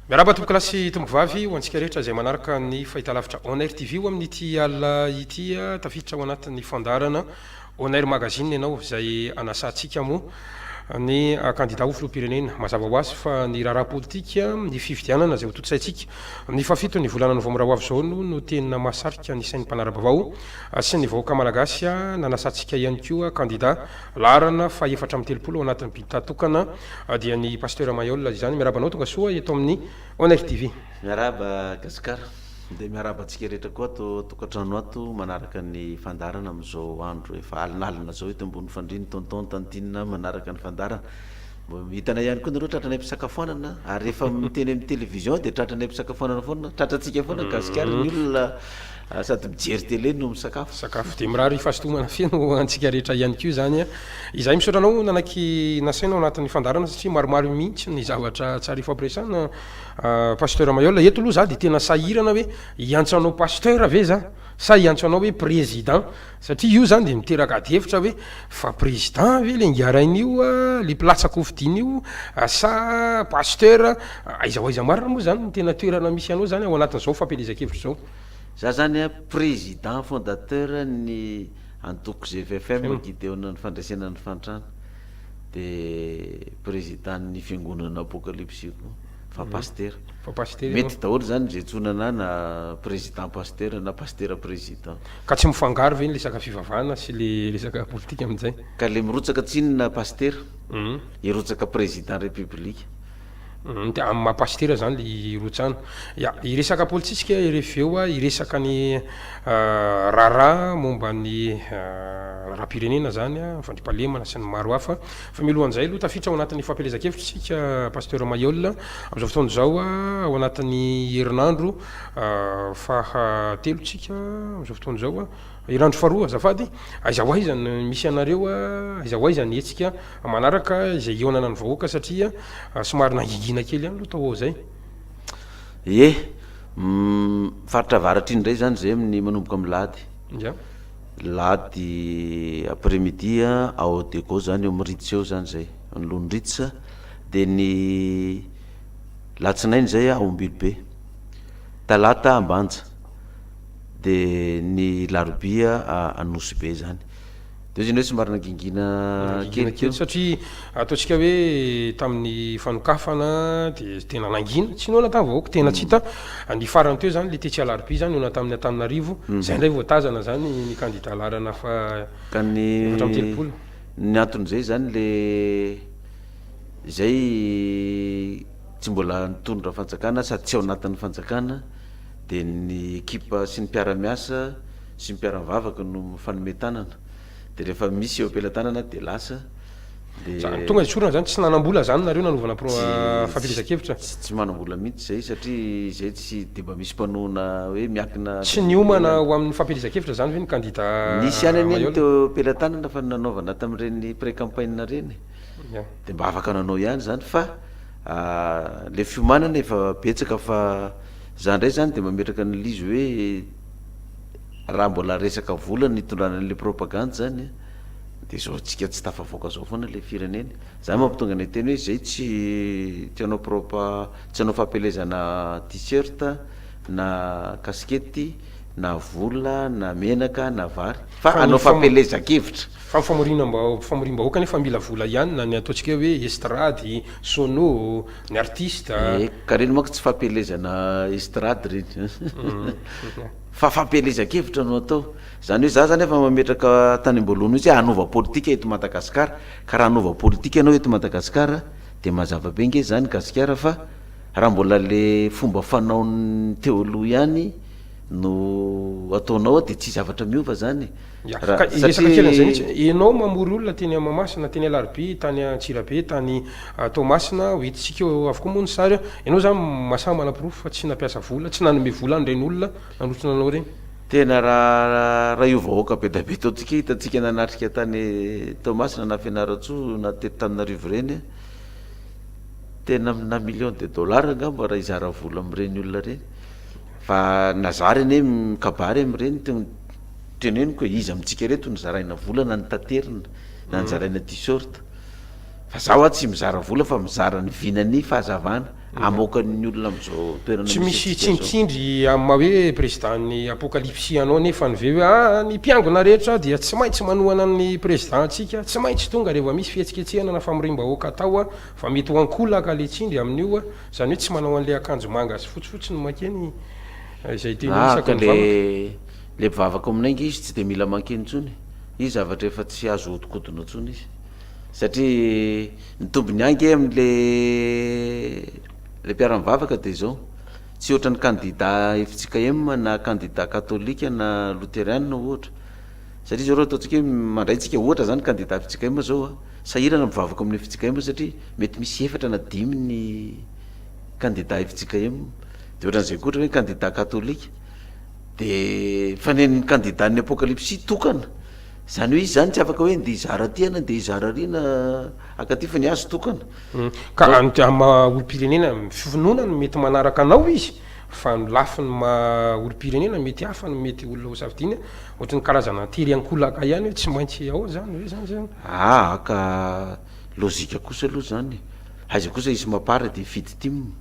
miaraba tomboky lasy tomboky vavy ho antsika rehetra zay manaraka ny fahita lavitra Onair TV ho amin'ity alina ity tafiditra ao anatin'ny fandarana Onair magazine ianao zay anasantsika mo ny candidat ho filoham-pirenena mazava ho azy fa ny raharaha politika ny fifidianana zay ho totsaintsika ny fafito ny volana novambra ho avy zao no tena mahasarika ny sain'ny mpanara-bavao sy ny vahoaka malagasy nanasantsika ihany koa candidat larana fa 430 ao anatin'ny bitatokana dia ny pasteur Mayol zany miarabanao tonga soa eto amin'ny Onair TV. Miaraba Gasikara dia miaraba antsika rehetra koa tokantrano ato manaraka ny fandarana amin'izao andro efa alinalina zao eto ambony fandriny tonton tantinina manaraka ny fandarana. Hitana ihany koa nareo tratranay mpisakafoanana ary rehefa miteny amin'ny télévision dia tratranay mpisakafoanana foana tratratsika foana Gasikara ny olona sady mijery télé no misakafo dia mirary fasitomana feno antsika rehetra ihany koa zany izay misaotranao nanaky nasainao anatin'ny fandarana satria maromaro mihitsy ny zavatra tsara ifampiresana pasteur Mayol eto aloha za dia tena sahirana hoe iantsanao pasteur ve za sa iantsanao hoe président satria io zany dia miteraka ady hevitra hoe fa président ve le ngarain'io le platsako fidian'io sa pasteur aiza ho aiza marina moa zany ny tena toerana misy anao zany ao anatin'izao fampelezan-kevitra zao. Za zany président fondateur ny antoko GVFM gideona ny fandraisana ny fantrana dia président ny fiangonana apocalypse fa pasteur mety daholo zany zay tsonana na président pasteur na pasteur président ka tsy mifangaro ve ny resaka fivavahana sy le resaka politika amin'izay ka le mirotsaka tsinona pasteur irotsaka président république dia amin'ny mahapasteur zany le rotsana iresaka politisika irefeo iresaka ny raharaha momba ny raha-pirenena zany fandripahalemana sy ny maro hafa fa milohan'izay aloha tafiditra ao anatin'ny fampelezan-kevitra tsika pasteur Mayol amin'izao fotoana zao ao anatin'ny herinandro fahatelo tsika amin'izao fotoana zao herinandro faharoa azafady aiza ho aiza misy anareo aiza ho aiza ny etsika manaraka izay ionana ny vahoaka satria somary nangingina kely ihany aloha tao ao zay faritra avaratra indray zany zay amin'ny manomboka amin'ny lady après midi ao dego zany eo miritsa eo zany zay nolonritsa dia ny latsinainy zay ao Ambilobe talata Ambanja dia ny larobia Anosibe zany dia izy hoe somary nangingina kely satria ataontsika hoe tamin'ny fanokafana dia tena nangina tsy noana tamin'ny vahoaka tena tsy hita ny farany teo zany le tetsy alarobia zany ona tamin'ny Antananarivo zay indray voatazana zany ny candidat larana fa ka ny 430 ny anton'izay zany le zay tsy mbola nitondra fanjakana sady tsy ao anatin'ny fanjakana dia ny ekipa sy ny mpiara-miasa sy ny mpiara-mivavaka no fanometanana dia rehefa misy eo ampelantanana dia lasa tonga isorana zany tsy nanambola zany nareo nanovana fampelezan-kevitra tsy manambola mihitsy zay satria zay tsy dia mba misy mpanoana hoe miakina tsy niomana ho amin'ny fampelezan-kevitra zany ve ny candidat nisy any any teo ampelantanana fa nanaovana tamin'ireny pré-campagne reny dia mba afaka nanao ihany zany fa le fiomanana efa betsaka fa za ndray zany dia mametraka ny lizy hoe raha mbola resaka volana nitondrana n'le propagande zany dia zao tsika tsy tafavoaka zao foana le firenena zany mampitonga ny teny hoe zay tsy anao tsy anao fampelezana t-shirt na kaskety na vola na menaka na vary fa anao fampelezan-kevitra fa famoriam-bahoaka nefa mila vola ihany na ny ataontsika hoe estrady sono ny artiste ka reny manko tsy fampelezana estrady reny fa fampelezan-kevitra no atao zany hoe za zany efa mametraka tany amboloana izy hanova politika eto Madagasikara ka raha hanova politika ianao eto Madagasikara dia mazava be nge zany Gasikara fa raha mbola le fomba fanaony teo aloha ihany no ataonao dia tsy zavatra miova zany resaka kely zay mihitsy ianao mamory olona teny Mahamasina teny Alarobia tany Antsirabe tany Toamasina ho hitantsika eo avokoa moa ny sary ianao zany mahasahy manam-pirofo fa tsy nampiasa vola tsy nanome vola an'ireny olona nanotrona anao reny tena raha io vahoaka be da be taontsika hitantsika nanatrika tany Toamasina na Fianaratsoa na teto Tananarivo reny tena na million de dollars angamba raha izara vola amin'ireny olona reny fa nazary eny mikabary amin'ireny teneniko hoe izy amintsika reto nizaraina vola na nitaterina na nizaraina t-shirt fa zaho tsy mizara vola fa mizara ny vinany fahazavana amokan'ny olona am'izao toerana tsy misy tsinitsindry amin'ny maha hoe présidentny apokalypsy anao nefa nyve hoe ny mpiangona rehetra dia tsy maintsy manohana ny président atsika tsy maintsy tonga rehefa misy fihetsiketsehana na famirim-bahoaka atao a fa mety ho ankolaka le tsindry amin'io a zany hoe tsy manao an'le akanjo manga sy fotsifotsy no makeny izay tenaka le mpivavaka aminainga izy tsy de mila mankeny ntsony izy zavatra efa tsy azo hodikodina ntsony izy satria ny tombony angy am'le mpiara-mivavaka de zao tsy ohatra ny candidat efitsika em na candidat katolika na luteriana ohatra satria zao reo ataontsika hoe mandraytsika ohatra zany candidat efitsika em zao a sahirana mivavaka amin'ny efitsika em satria mety misy efatra na dimy ny candidat efitsika em de ohatran'izay koa ohatra hoe candidat katolika de fanen'ny candidat ny apokalypsy tokana zany hoe izy zany tsy afaka hoe nde izara tiana de izara rina akaty fa ny azo tokana ka olo-pirenena finoana no mety manaraka anao izy fa nolafi ny olo-pirenena mety hafa no mety olona hosafidiana ohatry ny karazana tery ankolaka ihany hoe tsy maintsy ao zany hoe zany aka lozika kosa aloha zany aiza kosa izy mapara de fidy tim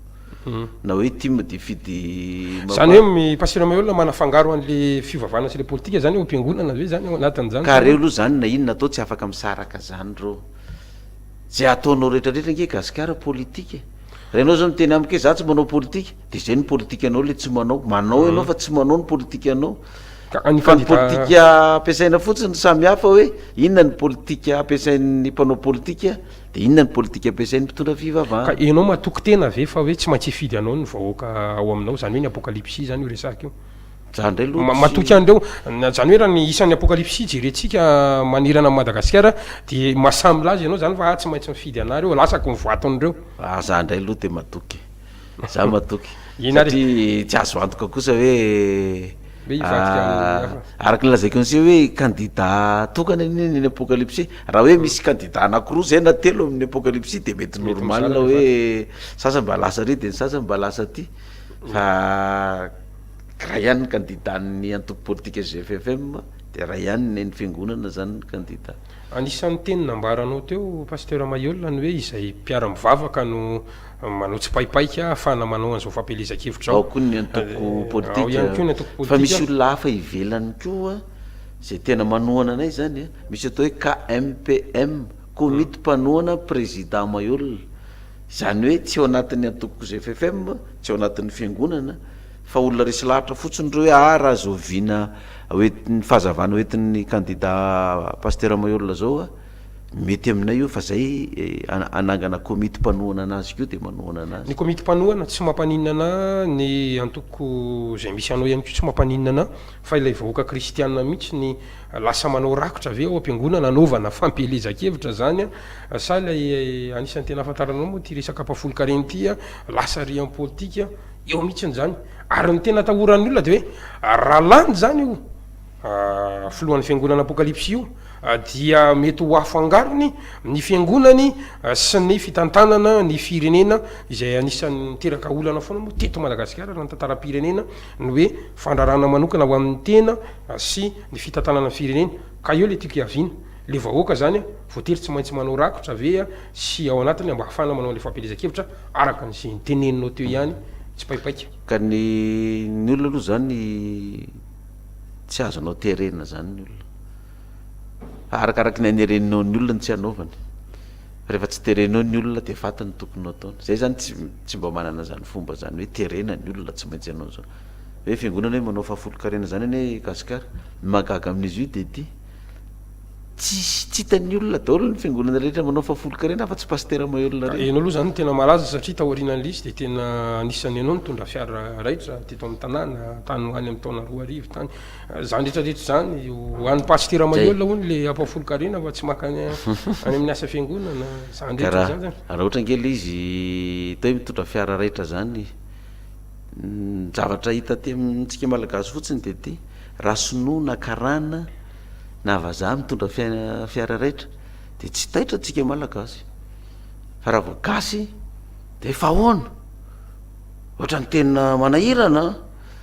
na hoe tim de fidy zany hoe mipasirama olona manafangaro an'le fivavahana sy le politika zany ompiangonana hoe zany anatin'zany ka reo aloha zany na inona atao tsy afaka misaraka zany reo zay ataonao rehetrarehetra nge gasikara politika renao zao miteny amike za tsy manao politika de zay ny politika anao le tsy manao ianao fa tsy manao ny politika anao fa ny politika ampiasaina fotsiny samy hafa hoe inona ny politika ampiasain'ny mpanao politika de inona ny politika ampiasain'ny mpitondra fivavahana ka ianao matoky tena ave fa hoe tsy maintsy hifidy anao ny vahoaka ao aminao zany hoe ny apokalypsy zany io resaky io zany ray matoky an'reo zany hoe raha ny isan'ny apokalypsy jerentsika manirana Madagasikara de masamy lazy ianao zany fa tsy maintsy mifidy anareo lasako mivoaton'reo za ndray aloha de matoky za matoky satria tsy azo antoka kosa hoe araky nylazaiko an'se hoe candidat tokana ny apokalypsy raha hoe misy candidat anakiroa zay na telo amin'ny apokalypsy de mety normal hoe sasa mba lasa ry de ny sasa mba lasa ty fa raha ihany ny candidat ny antoko politika GFFM de raha ihany ny fiangonana zany ny candidat anisan'ny teny nambaranao teo pasteur Mayolina ny hoe izay mpiara-mivavaka no manao tsy paipaika afahana manao an'izao fampelezan-kevitra ao koa ny antoko politika fa misy olona hafa ivelany koa zay tena manohana anay zany a misy atao hoe KMPM komity mpanohana président Mayolina zany hoe tsy ao anatin'ny antoko GFFM tsy ao anatin'ny fiangonana fa olona resy lahatra fotsiny reo hoe raha zoviana oetiny fahazavana oetin'ny candidat pasteur Mayolina zao a mety aminay io fa zay anangana komity mpanohana anazy keo de manohana anazy ny komity mpanohana tsy mampaninana ny antoko zay misy anao ihany ko tsy mampaninana fa ilay vahoaka kristianina mihitsy ny lasa manao rakotra ave ao ampiangonana anaovana fampelezan-kevitra zany a sa lay anisan'ny tena afantaranao moa ty resaka ampafolo-kareny ty a lasa ry am politika eo mihitsiny zany ary ny tena atahoran'ny olona de hoe raha lany zany io filohan'ny fiangonana apokalypsy io dia mety ho afangarony ny fiangonany sy ny fitantanana ny firenena izay anisan'ny miteraka olana foana moa teto Madagasikara raha ny tantara-pirenena ny hoe fandrarana manokana ho amin'ny tena sy ny fitantanana firenena ka eo le tiako iavina le vahoaka zany voatery tsy maintsy manao rakotra ave a sy ao anatiny mba hafana manao le fampelezan-kevitra araka nyzay nyteneninao teo ihany tsy paipaika ka ny olona aloha zany tsy azonao terena zany ny olona arakaraky ny anereninao ny olona ny tsy anaovany rehefa tsy terenao ny olona de vatany tokonao ataony zay zany tsy mba manana zany fomba zany hoe terena ny olona tsy maintsy anao zao hoe fiangonana hoe manao fahafolo-karena zany any hoe gasikara magaga amin'izy io de ty tsy hitan'ny olona daholo ny fiangonana rehetra manao fahafolo-karena fa tsy pasteur Mayolina reny enao aloha zany tena malaza satria taorianany lisy de tena anisany anao nitondra fiara raitra teto amin'ny tanàna tany any amin'ny taona 2 tany zany rehetrarehetra zany hoan'ny pasteur Mayolina hono le ampahafolo-karena fa tsy makany any amin'ny asa fiangonana zany rehetra zany zany raha ohatra ngely izy tao hoe mitondra fiara raitra zany zavatra hita ty amintsika malagasy fotsiny de ty raha sonoana karana na vazaha mitondra fiara raitra de tsy taitra tsika malagasy fa raha voagasy de efa ahoana ohatra ny tena manahirana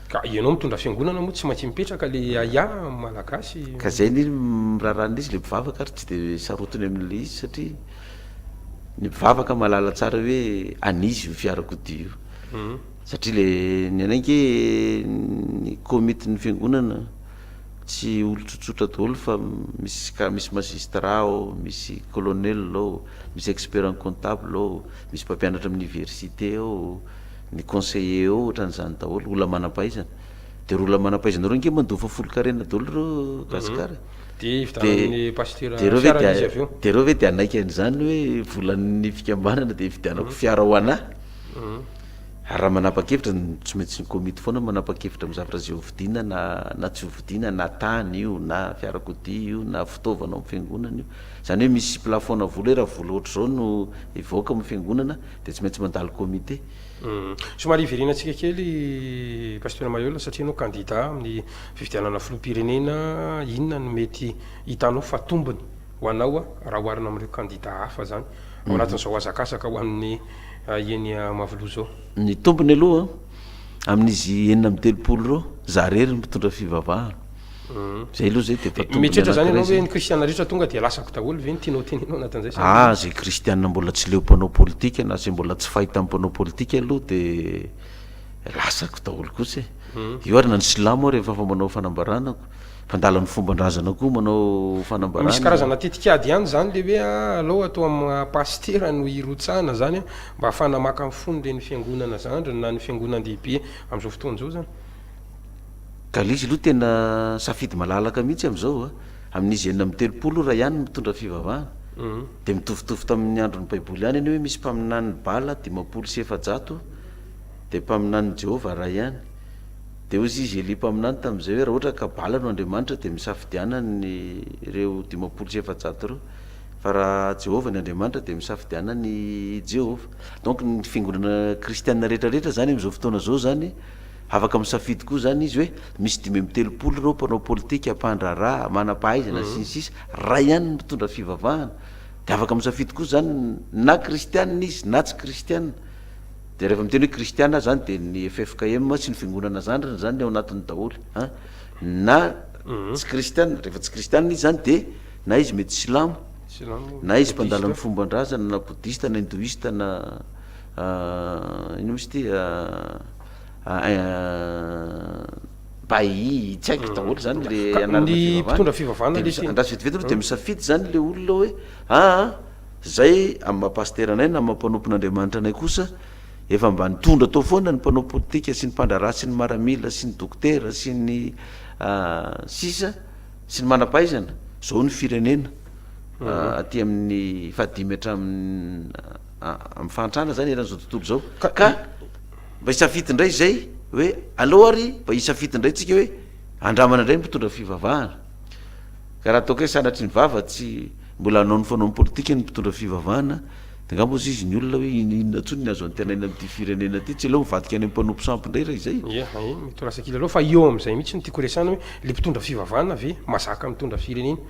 ka ianao mitondra fiangonana moa tsy maintsy mipetraka le aya malagasy ka zay ny miraharan'izy le mpivavaka ary tsy de sarotiny amin'le izy satria ny vavaka malala tsara hoe anizy io fiarakodia io satria le ny anange ny komity ny fiangonana tsy olo-tsotsotra daholo fa misy magistrat ao, misy colonel ao, misy expert en comptable ao, misy mpampianatra amin'ny université ao, ny conseiller ao ohatran'izany daholo olona manam-pahaizana de ro olona manam-pahaizana reo nge mandofa folo-karena daholo reo gasikara de reo ve de anaiky an'izany hoe volan'ny fikambanana de vidianako fiara ho anahy ary raha manapa-kevitra tsy maintsy ny komity foana manapa-kevitra amin'ny zavatra zay hovidina na tsy hovidina na tany io na fiarakodia io na fitaovana amin'ny fiangonana io zany hoe misy plafona vola hoe raha vola ohatr' zao no ivoaka amin'ny fiangonana de tsy maintsy mandalo komité somary iverenantsika kely pasteur Maiola satria anao candidat amin'ny fifidianana filoham-pirenena inona no mety hitanao fa tombony ho anao raha oharina amin'ireo candidat hafa zany ao anatin'izao azakasaka ho amin'ny eny Mavoloha zao ny tombony aloha amin'izy 4 reo za rery mitondra fivavahana zay aloha zay de mitrehitra zany ianao hoe ny kristiana rehetra tonga de lasako daholo ve ny tianao teninao anatin'izay zay kristiana mbola tsy leo mpanao politika na zay mbola tsy fahita amin'ny mpanao politika aloha de lasako daholo kosa io ary na ny silamo rehefa fa manao fanambaranako mpandala ny fomban-drazana koa manao fanambarana misy karazana tetikady ihany zany le hoe aloha atao amin'ny pastera no irotsahana zany mba ahafana maka mifony le ny fiangonana zandry na ny fiangonan-dehibe am'izao fotoana zao zany ka lizy aloha tena safidy malalaka mihitsy am'izao amin'izy 4 raha ihany mitondra fivavahana de mitovitovy tamin'ny andron'ny baiboly ihany any hoe misy mpaminany bala 500 de mpaminany Jehova raha ihany de ozy izy eli mpaminany tam'izay hoe raha ohatra ka bala no Andriamanitra de misafidiana ny ireo 500 reo fa raha Jehova ny Andriamanitra de misafidiana ny Jehova donc ny fiangonana kristiana rehetrarehetra zany am'izao fotoana zao zany afaka misafidy koa zany izy hoe misy 530 reo mpanao politika mpandraraha manam-pahaizana sisy raha ihany mitondra fivavahana de afaka misafidy koa zany na kristiana izy na tsy kristiana de rehefa miteny hoe kristiana zany de ny FFKM tsy ny fiangonana zandriny zany ao anatin'ny daholo na tsy kristiana rehefa tsy kristiana izy zany de na izy mety silamo na izy mpandala ny fomban-drazana na boudista na hindoista na ino misy ty bai tsy haiko daholo zany le anarany mpitondra fivavahana andraso vetivety de misafidy zany le olona hoe zay amin'ny mahapaster anay na mampanompon'Andriamanitra anay kosa efa mba nitondra tao foana ny mpanao politika sy ny mpandraraha sy ny maramila sy ny dokotera sy ny sisa sy ny manam-pahaizana zao ny firenena aty amin'ny fahadimy hatramin'ny fahantrana zany eran'izao tontolo zao ka mba hisafidy indray zay hoe allo ary mba hisafidy indray tsika hoe andramana indray mpitondra fivavahana ka raha ataoko hoe sanatry ny vava tsy mbola hanao ny fanao politika ny mpitondra fivavahana de ngamba ozy izy ny olona hoe inona tsony ny azo antenaina amin'ity firenena ty tsy leo mivadika any mpanompo sampy indray raha izay mitorasakila aloha fa eo am'izay mihitsy ny tiako resana hoe le mpitondra fivavahana ve mazaka mitondra firenena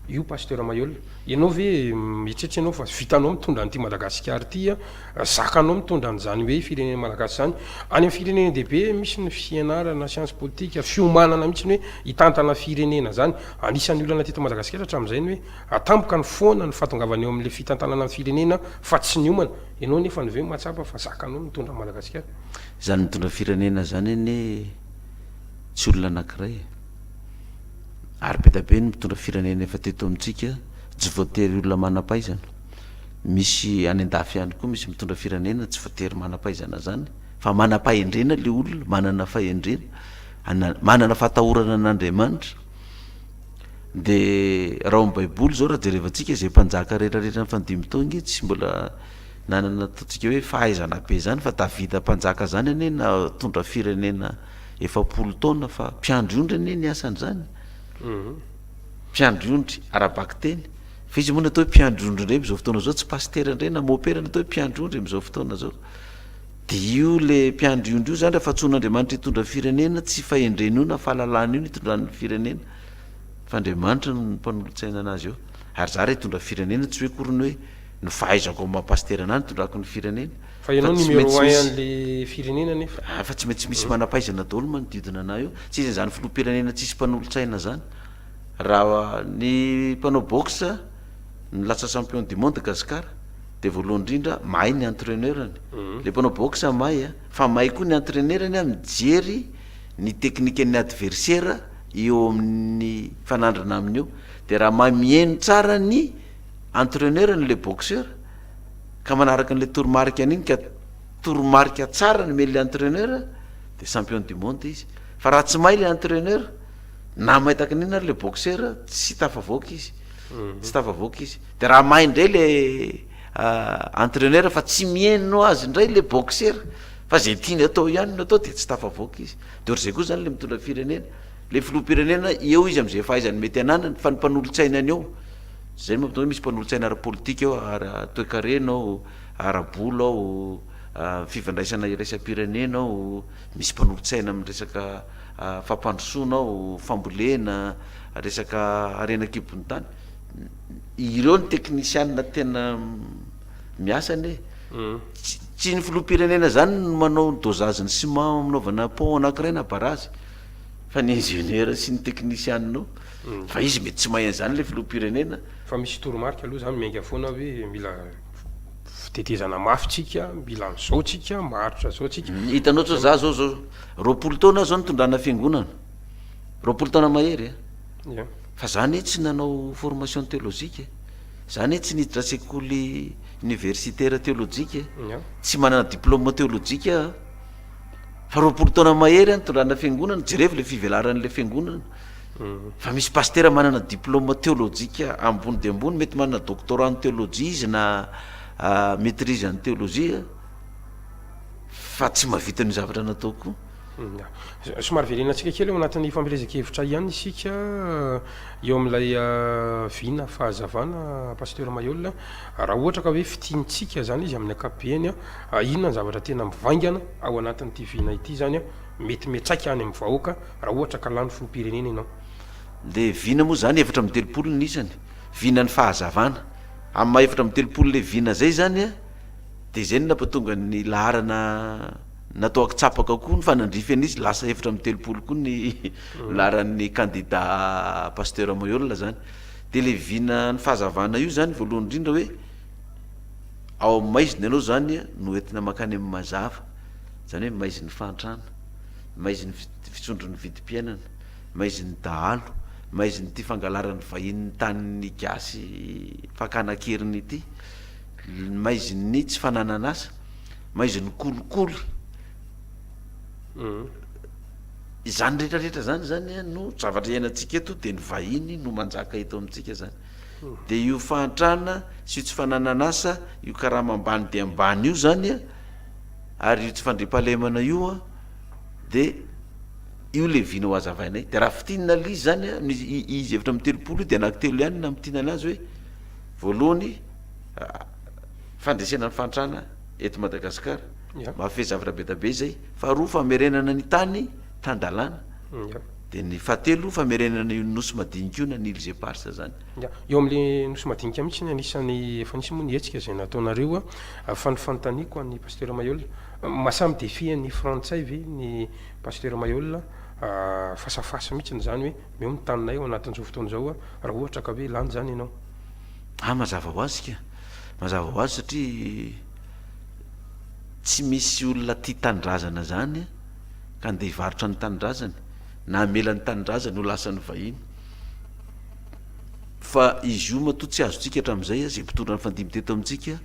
io pasteur Maiola ianao ve mieritreritra ianao fa vitanao mitondra an'ity Madagasikara ty zakanao mitondra an'izany hoe firenena malagasy zany any amin'ny firenena dehibe misy ny fianarana science politique fiomanana mihitsy ny hoe hitantana firenena zany anisan'ny olana teto Madagasikara hatramin'izay ny hoe atampoka ny foana ny fahatongavany eo amin'le fitantanana ny firenena fa tsy ny omana ianao nefa ny ve mahatsapa fa zakanao mitondra Madagasikara zany mitondra firenena zany eny tsy olona anankiray ary be da be ny mitondra firenena efa teto amintsika tsy voatery olona manam-pahaizana misy any an-dafy ihany koa misy mitondra firenena tsy voatery manam-pahaizana zany fa manam-pahendrena le olona manana fahendrena manana fahatahorana an'Andriamanitra de raha amin'ny baiboly zao raha jerevantsika zay mpanjaka rehetrarehetra ny fandimy taonge tsy mbola nanana ataontsika hoe fahaizana be zany fa Davida mpanjaka zany ane na tondra firenena 100 taona fa mpiandry ondry ane ny asan'zany mpiandry ondry arabaky teny fa izy moa ny atao hoe mpiandry ondry indray am'izao fotoana zao tsy pastera indray na mopera ny atao hoe mpiandry ondry am'izao fotoana zao de io le mpiandry ondry io zany rehefa tsoan'Andriamanitra hitondra firenena tsy fahendreny io na fahalalana io ny hitondran'ny firenena fa Andriamanitra no mpanolotsaina anazy eo ary za re hitondra firenena tsy hoe korony hoe no fahaizako amin'ny mahapastera anany hitondrako ny firenena fa ianao numéro 1 an'le firenena nefa fa tsy maintsy misy manam-pahaizana daholo manodidina anahy io tsy izy zany filoham-pirenena tsisy mpanolotsaina zany raha ny mpanao boxe ny lasa champion du monde gasikara de voalohany indrindra mahay ny entraîneurny le mpanao boxe mahay fa mahay koa ny entraîneurny mijery ny teknika ny adversaire eo amin'ny fanandrana amin'io de raha mamieno tsara ny entraîneur ny le boxeur ka manaraka n'le toromarika an'iny ka toromarika tsara ny mely entraîneur de champion du monde izy fa raha tsy mahay le entraîneur na mahitaka an'iny ary le boxeur tsy tafavoaka izy tsy tafavoaka izy de raha mahay indray le entraîneur fa tsy mieno azy indray le boxeur fa zay tiany atao ihany no atao de tsy tafavoaka izy de orzay koa zany le mitondra firenena le filoha-pirenena eo izy am'izay fahaizany mety ananany fa ny mpanolotsainany eo zay mampitonga misy mpanolotsaina ara-politika eo ara-toekarena ao ara-bola ao fivandraisana iraisam-pirenena ao misy mpanolotsaina amin'ny resaka fampandrosoana ao fambolena resaka arena-kibony tany ireo ny teknisianina tena miasany tsy ny filoha-pirenena zany no manao dosage ny ciment manaovana pont anankiray na barazy fa ny ingénieur sy ny teknisianinao fa izy mety tsy mahay an'izany le filoha-pirenena fa misy toromarika aloha zany miainga foana hoe mila fitetezana mafytsika mila n'zao tsika maharitra zao tsika hitanao tso za zao roapolo taona zao nitondrana fiangonana roapolo taona mahery fa zany tsy nanao formation théologique zany tsy niditra sekoly universitaire théologique tsy manana diplôme théologique fa roapolo taona mahery nitondrana fiangonana jerevy le fivelaran'le fiangonana fa misy pasteur manana diplôme théologique ambony de ambony mety manana doctorat en théologie izy na maîtrise en théologie fa tsy mahavita ny zavatra natao koa somary velenantsika kely eo anatin'ny fampirezankevitra ihany isika eo amin'ilay vina fahazavana pasteur Mayol raha ohatra ka hoe fitiantsika zany izy amin'ny ankapobeny inona ny zavatra tena mivaingana ao anatin'ity vina ity zany mety metsaika any amin'ny vahoaka raha ohatra ka lany filoha-pirenena ianao le vina moa zany efatra amin'ny telopolo ny isany vina ny fahazavana amin'ny maha efatra amin'ny telopolo le vina zay zany de zay ny nampatonga ny laharana natao akitsapaka koa ny fanandrify an'izy lasa efatra amin'ny telopolo koa ny laharan'ny candidat pasteur Mayol zany de le vina ny fahazavana io zany voalohany indrindra hoe ao amin'ny maiziny ianao zany no entina makany amin'ny mazava zany hoe maiziny fantrana maiziny fitsondron'ny vidim-piainana maiziny dahalo maiziny ty fangalaran'ny vahin'ny tanin'ny gasy fakanakeriny ity maiziny tsy fananana asa maiziny kolikoly zany rehetrarehetra zany no zavatra iainantsika eto de ny vahiny no manjaka eto amintsika zany de io fahantrana sy io tsy fananana asa io karama ambany de ambany io zany ary io tsy fandripahalemana io de io le vina ho azavainay de raha fitinina lizy zany izy efatra amin'ny telopolo io de anankitelo ihany na mitinana azy hoe voalohany fandresena ny fantrana eto Madagasikara mahafehy zavatra betabe zay faharoa famerenana ny tany tandalana de ny fahatelo famerenana io nosy madinika io na nily ze parsa zany eo amin'le nosy madinika mihitsy ny anisany efa nisy moa ny hetsika zay nataonareo fanofanotaniko an'ny pasteur Mayol masamy défi ny frantsay ve ny pasteur Mayol fasafasa mihitsy zany hoe meo mitanonay ao anatin'izao fotoana zao raha ohatra ka hoe lany zany ianao mazava ho azy ka mazava ho azy satria tsy misy olona tia tanindrazana zany ka andeha hivarotra ny tanindrazany na amela ny tanindrazany ho lasany vahiny fa izy io matoa tsy azontsika hatramin'izay zay mpitondra ny fandimy teto amintsika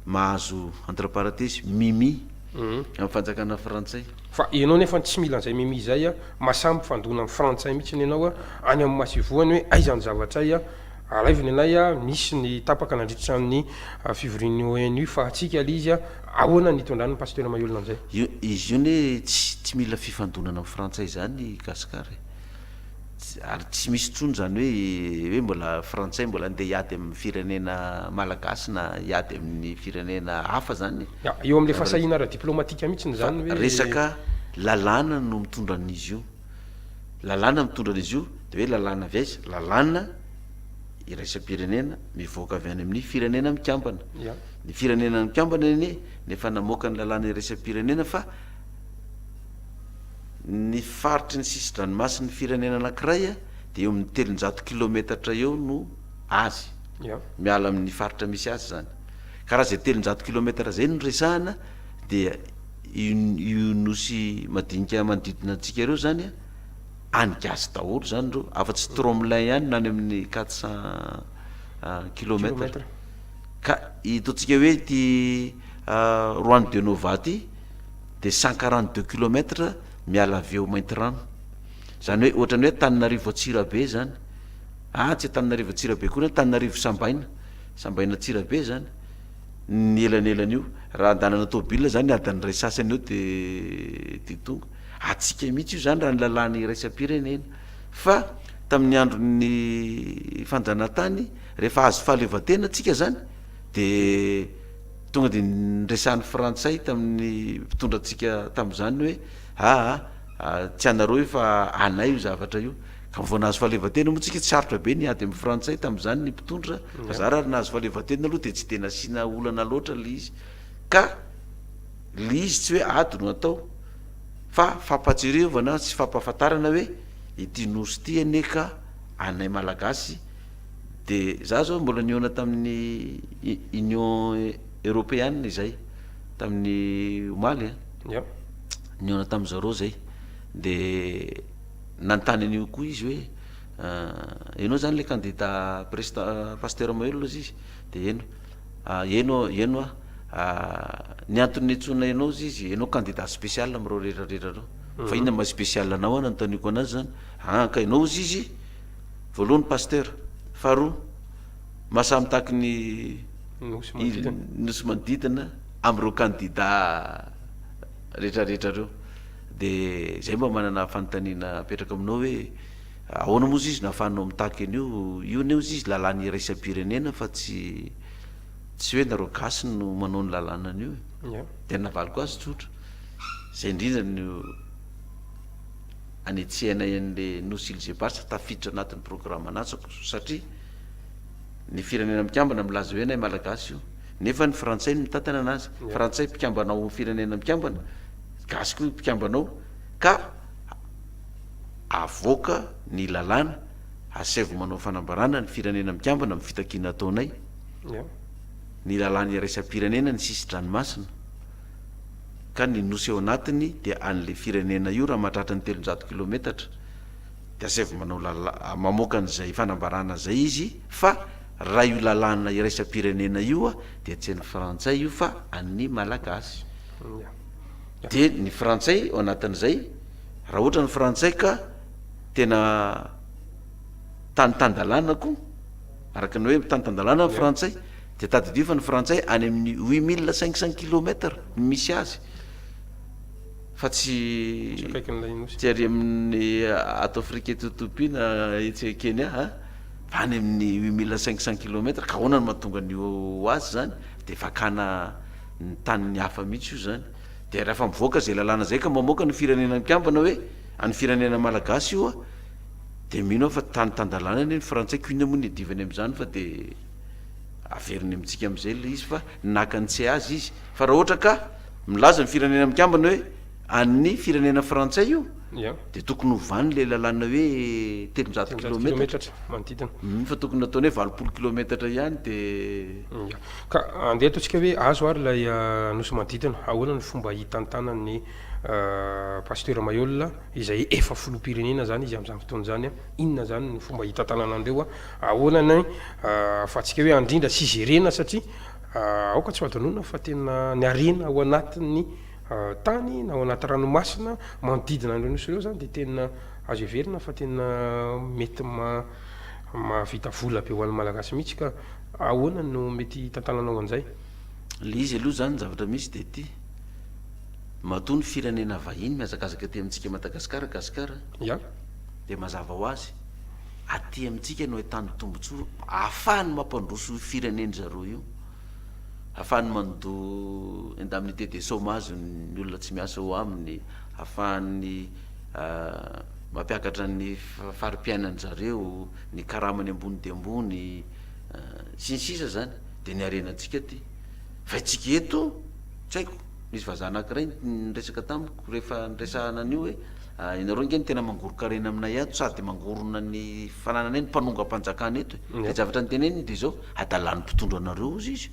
mahazo entre parenthèse mimi amin'ny fanjakana frantsay fa ianao nefa tsy mila an'izay mimi zay masamby fandona amin'ny frantsay mihitsy ny ianao any amin'ny masivoany hoe aizany zavatray alaiviny anay misy ny tapaka nandritra ny fivorian'ny ONU fa atsika le izy ahoana nitondrany pasteur Mayol an'izay izy io ne tsy mila fifandonana amin'ny frantsay zany gasikara ary tsy misy tsony zany hoe mbola frantsay mbola andeha hiady amin'ny firenena malagasy na hiady amin'ny firenena hafa zany eo amin'le fasahina ara diplomatika mihitsy ny zany hoe resaka lalàna no mitondran'izy io lalàna mitondran'izy io de hoe lalàna viaiza lalàna iraisam-pirenena mivoaka avy any amin'ny firenena mikambana ny firenena mikambana iny nefa namoaka ny lalàna iraisam-pirenena fa ny faritry ny sisi-dranomasy ny firenena anankiray de eo amin'ny 300 kilometatra eo no azy miala amin'ny faritra misy azy zany karaha zay 300 km zay no resahana dia io nosy madinika manodidina antsika ireo zany anygasy daholo zany reo afa-tsy tromlin ihany nany amin'ny 400 kilometra ka itaontsika hoe ty roane de nova ty de 142 kilometra miala aveo mainty rano zany hoe ohatrany hoe Tananarivo Atsirabe zany tsy Tananarivo Atsirabe koa Tananarivo Sambaina Atsirabe zany ny elanelan'io raha andanana tômobila zany adany ray sasany eo de tonga atsika mihitsy io zany raha ny lalàny iraisam-pirenena fa tamin'ny andron'ny fanjanahantany rehefa azo fahaleovatena atsika zany de tonga de nresahan'ny frantsay tamin'ny mpitondra atsika tam'zany hoe tsy anareo io fa anay io zavatra io ka voanahazo fahaleovatena moa tsika tsy sarotra be ny ady amin'ny frantsay tam'zany ny mpitondra fa za raha nahazo fahaleovatena aloha de tsy de nasiana olana loatra le izy ka le izy tsy hoe ady no atao fa fampatsireovana sy fampahafantarana hoe ity nosy ty ane ka anay malagasy de za zao mbola niona tamin'ny union européenne zay tamin'ny omaly niona tam'zareo zay de nanontany an'io koa izy hoe enao zany le candidat pasteur Mahelola izy de eno ny antony etsona enao izy enao candidat spécial amreo rehetrarehtra reo fa inona ma spécial anao nanontaniako anazy zany ka enao izy voalohany pasteur faharoa mahasamy tahaky ny nosy manodidina amreo candidat rehetrarehetra reo de zay mba manana fanontaniana apetraka aminao hoe ahoana moa izy nahafahanao mitaky an'io io neo izy lalàny iraisam-pirenena fa tsy hoe nareo gasy no manao ny lalàna an'io de navaliko azy tsotra zay indrindra no anetsehanay an'le nosy ilzebatra tafiditra anatin'ny programme anatsako satria ny firenena mikambana milaza hoe nay malagasy io nefa ny frantsay no mitantana anazy frantsay mpikambanao firenena mikambana gasy koa mpikambanao ka avoaka ny lalàna asevo manao fanambarana ny firenena mikambana amin'ny fitakiana ataonay ny lalàny iraisam-pirenena ny sisi-dranomasina ka ny nosy eo anatiny de an'le firenena io raha mahatratra ny 300 kilometatra de asevo manao mamoaka an'izay fanambarana zay izy fa raha io lalàna iraisam-pirenena io de tsy ny frantsay io fa an'ny malagasy de ny frantsay ao anatin'izay raha ohatra ny frantsay ka tena tanytandalàna koa araka ny hoe tanytandalàna ny frantsay de tadidio fa ny frantsay any amin'ny 8500 kilometra misy azy fa tsy ary amin'ny ato afrika etotopina etsy Kenya fa any amin'ny 8500 kilometra ka ahoana no mahatonga an'io azy zany de fakana ny tanin'ny hafa mihitsy io zany de rehefa mivoaka zay lalàna zay ka mamoaka ny firenena mikambana hoe any firenena malagasy io de mino fa tanytandalàna ny frantsay ko ina moa ny adivany am'zany fa de averiny amitsika am'izay le izy fa nakany tsy azy izy fa raha ohatra ka milaza ny firenena mikambana hoe an'ny firenena frantsay io de tokony hovany le lalàna hoe 300 kilometra manodidina fa tokony ataony hoe 20 kilometatra ihany de ka andeha ataontsika hoe azo ary lay nosy manodidina ahoana ny fomba hitantanany pasteur Mahelola izay efa filoham-pirenena zany izy am'izany fotoana zany inona zany ny fomba hitantanana andreo ahoana ny afatsika hoe andrindra sy jerena satria aoka tsy hoadonona fa tena ny arena ao anatin'ny tany na ao anaty ranomasina manodidina andreo nosy ireo zany de tena azo everina fa tena mety mavita vola be ho an'ny malagasy mihitsy ka ahoana no mety tantananao an'izay le izy aloha zany zavatra misy de ty matoa ny firenena vahiny miazakazaka aty amintsika Madagasikara gasikara de mazava ho azy aty amintsika no ahitany tombontsoa ahafahany mampandroso fireneny zareo io ahafahany mando indemnité de chômage ny olona tsy miasa ho aminy ahafahany mampiakatra ny fari-piainany zareo ny karamany ambony de ambony sy ny sisa zany de ny arenantsika ty fa itsika eto tsy haiko misy vazaha anankiray nyresaka tamiko rehefa nyresahana an'io hoe inareo nge ny tena mangoro-karena aminay ato sady mangorona ny fananana eny mpanonga-mpanjakana eto de zavatra ny teneny de zao adalany mpitondro anareo izy izy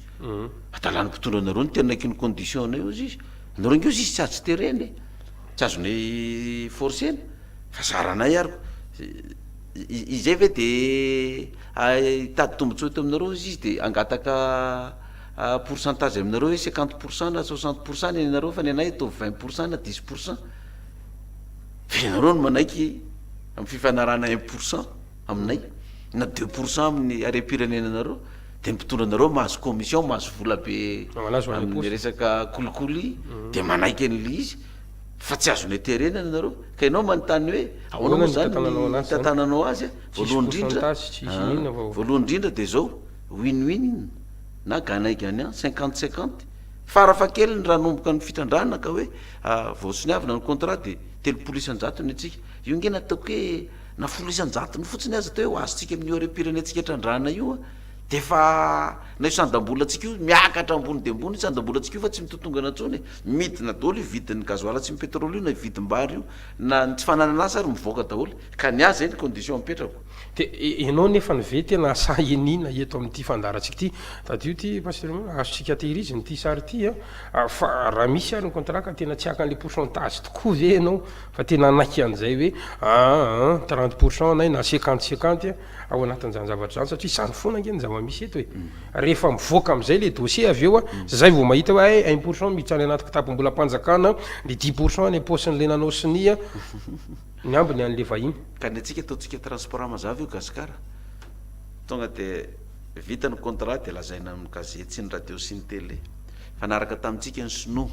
adalany mpitondro anareo ny tenaiky ny condition anay izy izy anareo nge izy tsy azo tereny tsy azonay forceny fa zaranay ariko izay ve de tady tombontsoa eto aminareo izy izy de angataka pourcentage aminareo hoe 50% na 60% ny anareo fa ny anay atao 20% na 10%. Anareo no manaiky amin'ny fifanarana 1% aminay na 2% amin'ny are-pirenena anareo de mpitondra anareo mahazo commission mahazo vola be amin'ny resaka kolikoly de manaiky an'le izy fa tsy azonay terenana anareo ka ianao manontany hoe ahoana moa zany tantananao azy voalohany indrindra de zao win-win na ganay-gagnan 50-50 farafa kely ny raha nomboka ny fitrandrana ka hoe voasoniavina ny contrat de telopolo isan-jatony atsika io nge nataoko hoe na folo isan-jatony fotsiny azy atao hoe ho azotsika amin'io are-pirenetsika etrandrana io de fa na io sandam-bola atsika io miakatra ambony de ambony sandam-bola-tsika io fa tsy mitotongana ntsony midina daholo ividin'ny gazoala tsy mipetrôly io na ividim-bary io na tsy fananana azy ary mivoaka daholo ka ny azy zay ny condition mipetrako de ianao nefa ny ve tena sa enina eto amin'ity fandaratsika ty tadio ty pasteur azotsika tehiriziny ty sary ty fa raha misy ary ny contrat ka tena tsy akan'le pourcentage tokoa ve ianao fa tena anaiky an'izay hoe 30% nay na 50-50 ao anatin'izany zavatra zany satria zany foana nge ny zava-misy eto hoe rehefa mivoaka am'izay le dossier avy eo zay vao mahita hoe 1% mitsany anaty kitapom-bola mpanjakana le 10% ny aposiny le nanao sinia ny ambiny an'le vahiny ka ny atsika ataotsika transport mazava io gasikara tonga de vita ny contrat de lazaina amin'ny gazety sy ny radio sy ny télé fanaraka tamintsika ny sinoa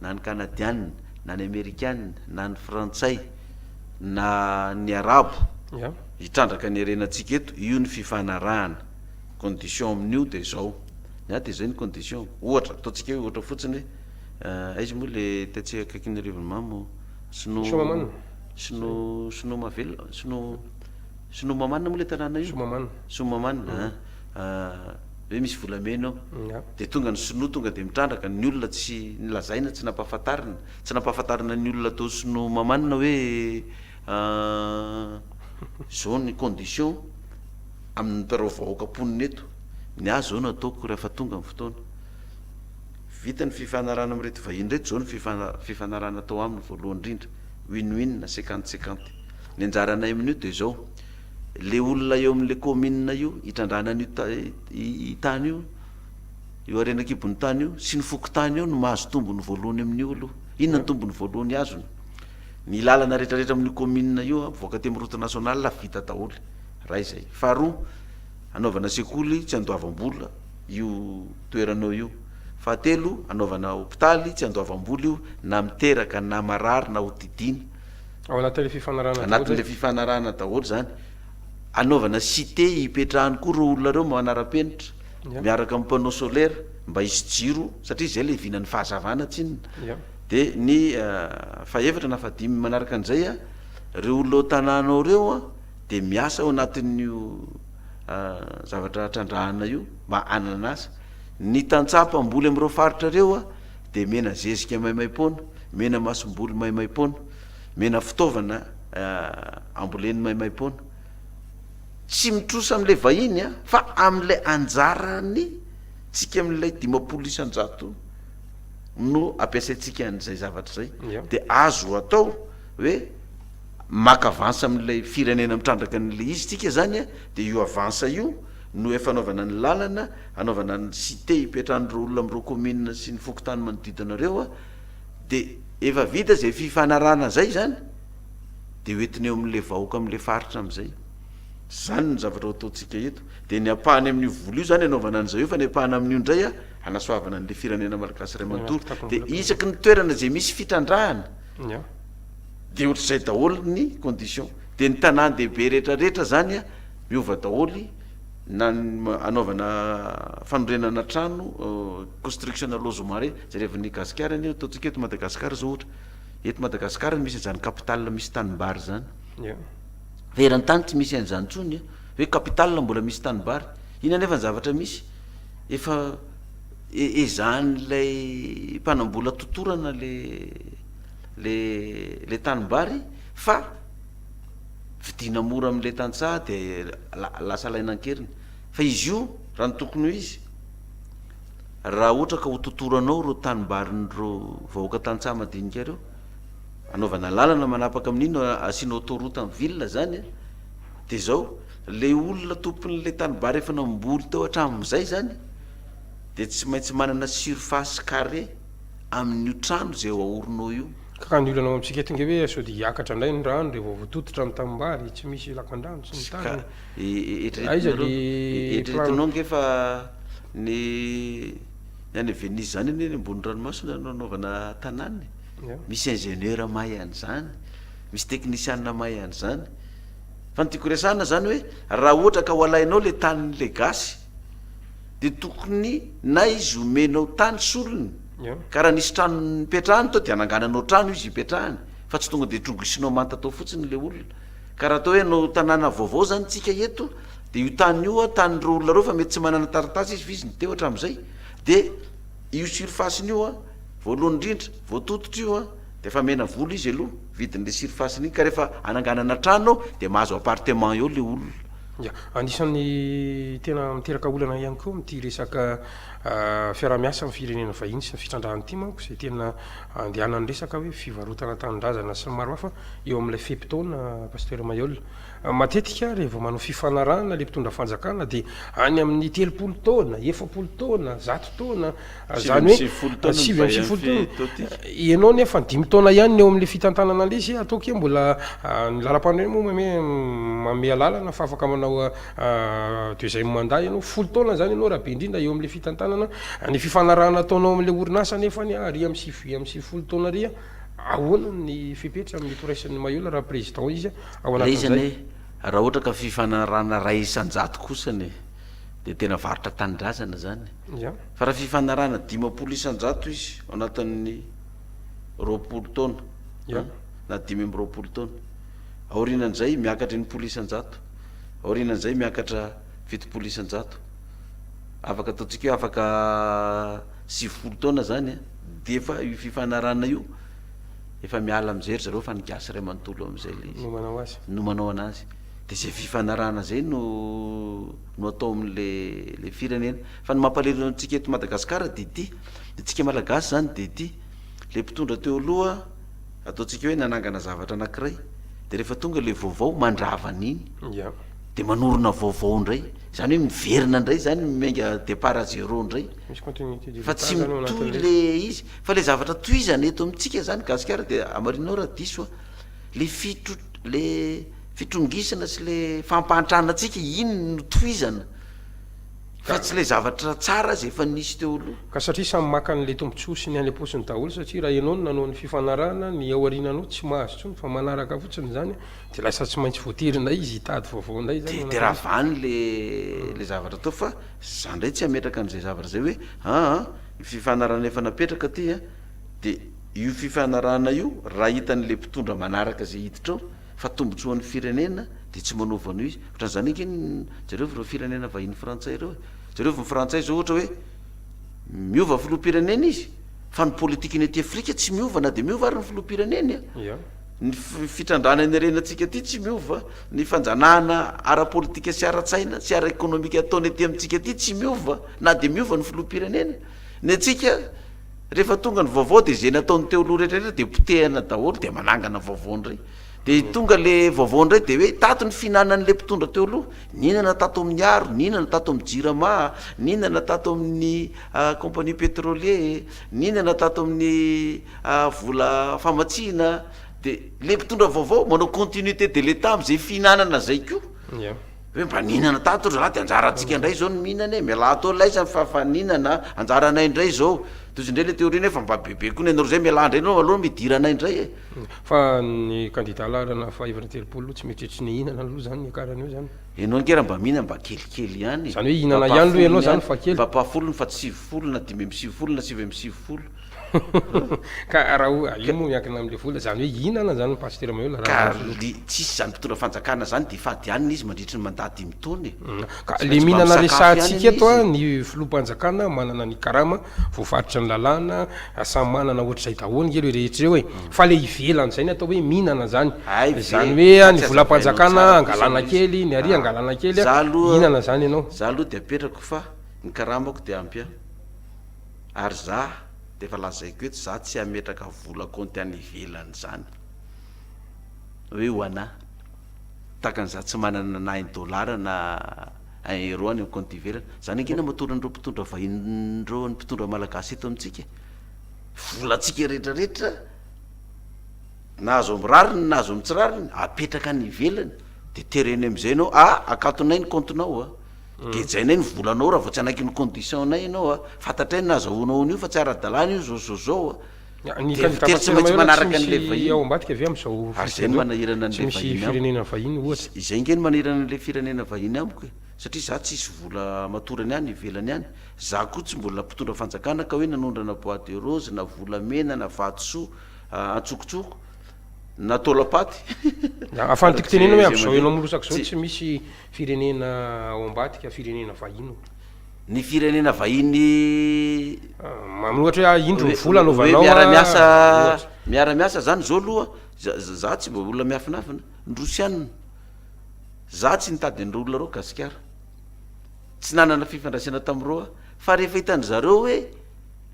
na ny canadianne na ny américaine na ny frantsay na ny arabo hitrandraka ny arenatsika eto io ny fifanarahana condition amin'io de zao de zay ny condition ohatra ataotsika hoe ohatra fotsiny hoe aizy moa le tatsika akaiky ny rivonimamo sino mavelo sino mamanina moa le tanàna io somamanina hoe misy volamena ao de tonga ny sinoa tonga de mitrandraka ny olona tsy nilazaina tsy nampahafantarina ny olona atao sino mamanina hoe zao ny condition amin'ny mpereo vahoaka-ponina eto ny azy zao no ataoko rehefa tonga ny fotoana vita ny fifanarana am'reto vahiny reto zao ny fifanarana atao aminy voalohany indrindra win-win na 50-50 ny anjaranay amin'io de zao le olona eo amin'le commune io hitrandrana tany io io arenakibony tany io sy ny fokontany io no mahazo tombony voalohany amin'io aloha inona ny tombony voalohany azony ny lalana rehetrarehetra amin'ny commune io voaka ty am'route nationale vita daholo raha izay faharoa anaovana sekoly tsy andoavam-bola io toeranao io fahatelo anaovana hopitaly tsy andoavam-bola io na miteraka na marary na hotidiny ao anatin'le fifanarana daholo zany anaovana cité hipetrahany koa ro olona reo manara-penitra miaraka amin'ny panneau solaire mba hisy jiro satria zay le vinany fahazavana tsinona de ny faefatra na fadimy manaraka an'izay reo olona tanànao reo de miasa ao anatin'io zavatra trandrahana io mba ananasa ny tantsapa amboly am'ireo faritra reo de mena zezika maimaimpona mena masomboly maimaimpona mena fitaovana amboleny maimaimpona tsy mitrosa am'le vahiny fa am'le anjarany tsika am'lay 50 isan-jato no ampiasaitsika an'izay zavatra zay de azo atao hoe maka avansa am'lay firenena mitrandraka n'le izy tsika zany de io avansa io no efa anaovana ny lalana anaovana ny cité hipetrahan'ireo olona am'ireo commune sy ny fokotany manodidinareo de efa vita zay fifanarana zay zany de hoetiny eo am'le vahoaka am'le faritra am'izay zany ny zavatra ataotsika eto de ny apahany amin'io vola io zany anaovana an'izay io fa ny apahana amin'io ndray anasoavana n'le firenena malagasy ray manontolo de isaky ny toerana zay misy fitrandrahana de ohatr'izay daholo ny condition de ny tanàn-dehibe rehetrarehetra zany miova daholy na anaovana fanorenana trano construction na lozomare zay rehevan'ny gasikara ny ataotsika eto madagasikara zao ohatra eto madagasikara misy an'izany capital misy tanimbary zany fa eran'ny tany tsy misy an'izany tsony hoe capital mbola misy tanimbary ina nefa ny zavatra misy efa ezan'lay mpanambola totorana le tanimbary fa vidina mora amin'le tantsaha de lasa lainankeriny fa izy io raha ny tokony ho izy raha ohatra ka ho totoranao ro tanimbarin'ro vahoaka tantsaha madinika reo anaovana lalana manapaka amin'ino asianao torota amin'ny vilona zany de zao le olona tompon'le tanibary efa namboly teo hatramin'izay zany de tsy maintsy manana surface carré amin'io trano zay ho aorinao io ka ny olana amitsika eto nge hoe sao de hiakatra indray ny rano rehefa voatototra ny tanimbary tsy misy lakan-drano sy ny tany eritreretinao ngefa ny any Venise zany ny ambony ranomasina nanaovana tanàny misy ingénieur mahay an'izany misy technicien mahay an'izany fa ny tiako resahana zany hoe raha ohatra ka ho alainao le tanin'le gasy de tokony na izy omenao tany solony ka raha nisy trano nipetrahany tao de anangananao trano izy hipetrahany fa tsy tonga de trogisinao manta tao fotsiny le olona ka raha atao hoe anao tanàna vaovao zany tsika eto de io tany io tanyreo olona reo fa mety tsy manana taratasy izy fa izy nyteo hatram'izay de io surfaceny io voalohany indrindra voatototra io de efa mena vola izy aloha vidin'le surfaceny iny ka rehefa ananganana trano de mahazo appartement eo le olona anisan'ny tena miteraka olana ihany koa mity resaka fiarah-miasa amin'ny firenena vahiny sy ny fitrandrahany ity manko zay tena andehanany resaka hoe fivarotana tanindrazana sy ny maro hafa eo amin'ilay fepitaona pasteur Mayol matetika rehefa manao fifanarahana le mpitondra fanjakana de any amin'ny 30 taona 70 taona 100 taona zany hoe 70 taona ianao nefa 5 taona ihany eo amin'le fitantanana le izy ataoko hoe mbola ny lalam-pandroany moa mame lalana fa afaka manao deuxième mandat ianao 10 taona zany ianao raha be indrindra eo amin'le fitantanana ny fifanarahana ataonao amin'le orinasa nefa ny ry amin'ny 10 taona ry ahoana ny fipetra amin'ny toraisany Mayol raha président izy ao anatin'izay raha ohatra ka fifanarahana ray isan-jato kosany de tena varotra tanindrazana zany fa raha fifanarahana 50 isan-jato izy ao anatin'ny 20 taona na 20 taona aorinan'izay miakatra 10 isan-jato aorinan'izay miakatra 70 isan-jato afaka ataontsika hoe afaka 90 taona zany de efa io fifanarahana io efa miala am'izay zareo fa nigasy ray manontolo am'izay le izy no manao anazy de zay fifanarahana zay no atao amin'le firenena fa ny mampalelo antsika eto Madagasikara de ity de tsika malagasy zany de ity le mpitondra teo aloha ataontsika hoe nanangana zavatra anankiray de rehefa tonga le vaovao mandrava an'iny de manorona vaovao ndray zany hoe miverina ndray zany miainga départ à zéro ndray fa tsy mitohy le izy fa le zavatra tohizana eto amitsika zany gasikara de amarinao raha diso le fitrongisana sy le fampantrana atsika iny no tohizana fa tsy le zavatra tsara zay efa nisy teo aloha ka satria samy maka n'le tombontsoa sy ny any am-posiny daholo satria raha ianao no nanao ny fifanarahana ny aorinanao tsy mahazo tsony fa manaraka fotsiny zany de lasa tsy maintsy voaterina izy hitady vaovao ndray zany de raha vany le zavatra tao fa za ndray tsy hametraka an'izay zavatra zay hoe fifanarahana efa napetraka ty de io fifanarahana io raha hitan'le mpitondra manaraka zay hiditra ao fa tombotsoan'ny firenena de tsy manaovana izy ohatran'izany eky zareo vao firenena vahiny frantsay reo zareo vao frantsay zao ohatra hoe miova filoham-pirenena izy fa ny politika ny aty Afrika tsy miova na de miova ary ny filoham-pireneny ny fitrandrana ny arenatsika aty tsy miova ny fanjanahana ara-politika sy ara-tsaina sy ara-ekonomika ataony aty amitsika aty tsy miova na de miova ny filoham-pirenena ny atsika rehefa tonga ny vaovao de zay nataony teo aloha rehetrarehetra de potehana daholo de manangana vaovao ndray de tonga le vaovao ndray de hoe tato ny finanan'le mpitondra teo aloha ninana tato amin'ny aro ninana tato amin'ny jirama ninana tato amin'ny compagnie pétrolier ninana tato amin'ny vola famatsina de le mpitondra vaovao manao continuité de l'état am'izay finanana zay ko hoe mba ninana tato raha de anjaratsika ndray zao ny mihinana miala atao laisa fa ninana anjaranay ndray zao tozy ndray le théorie fa mba bebe koa ny anao zay miala ndray anao aloha midiranay ndray fa ny candidat larana fa 20 tsy metritry ny hinana aloha zany akarany io zany ianao nkera mba mihina mba kelikely ihany zany hoe hinana ihany aloha ianao zany fa kely mba pafolony fa 7 na 5 na 7 ka raha io moa miankina am'le vola zany hoe hinana zany pasteur Mayol ka tsisy zany mpitondra fanjakana zany de fady ihany izy mandritry ny mandat 10 taona ka le mihinana resahantsika eto ny filoham-panjakana manana ny karama voafaritra ny lalàna samy manana ohatr'izay daholo ngely hoe rehetra reo hoe fa le ivelany zay ny atao hoe mihinana zany zany hoe ny volam-panjakana angalana kely ny ary angalana kely mihinana zany ianao za aloha de apetrako fa ny karamako de ampy ary za de efa lazaiko eto za tsy ametraka vola konty any ivelany zany hoe ho ana takan'za tsy manana na $1 na €1 any konty ivelany zany angena matorany reo mpitondra vahinreo ny mpitondra malagasy eto amitsika volatsika rehetrarehetra nahazo amirariny nahazo amitsirariny apetraka any ivelany de tereny am'izay anao akatonay ny kontinao gejainay ny volanao raha vao tsy anaky ny condition nay ianao fantatray ny nahazahoanao an'io fa tsy ara-dalàna io zao tsy maintsy manaraka an'le vahinyambadika avy am'zao ary zay ny manahirana an'le misy firenena vahiny ohatra izay nge ny manahirana an'le firenena vahiny amiko satria za tsisy vola matorany any ivelany any za koa tsy mbola mpitondra fanjakana ka hoe nanondrana bois de rose na volamena na vatosoa antsokotsoko na tolapaty afantiko tenena hoe am'zao ianao mirosaka zao tsy misy firenena ao ambadika firenena vahiny ny firenena vahiny ohatra hoe indro ny vola anaovanao miara-miasa zany zao aloha za tsy mba olona miafinafina ndrosianina za tsy nitady an'reo olona reo gasikara tsy nanana fifandraisana tamin'reo fa rehefa hitany zareo hoe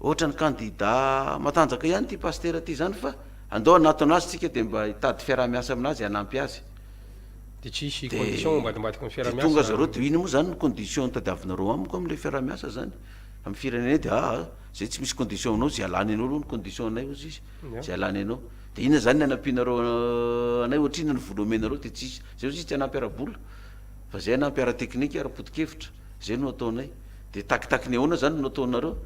ohatra ny kandida matanjaka ihany ty pastera ty zany fa andao anato anazy tsika de mba hitady fiarah-miasa aminazy anampy azy de tsisy condition mbadimbadika ny fiarah-miasa tonga zareo de ino moa zany ny condition tadiavinareo amiko am'le fiarah-miasa zany amy firenena de zay tsy misy condition anao zay alany anao aloha ny condition anay ozy izy zay alany anao de inona zany ny anampinareo anay ohatrina ny voalomenareo de tsisy zay ozy izy tsy anampy-ara-bola fa zay anampy-ara-teknika ara-potikevitra zay no ataonay de takitaky ny ahoana zany no ataonareo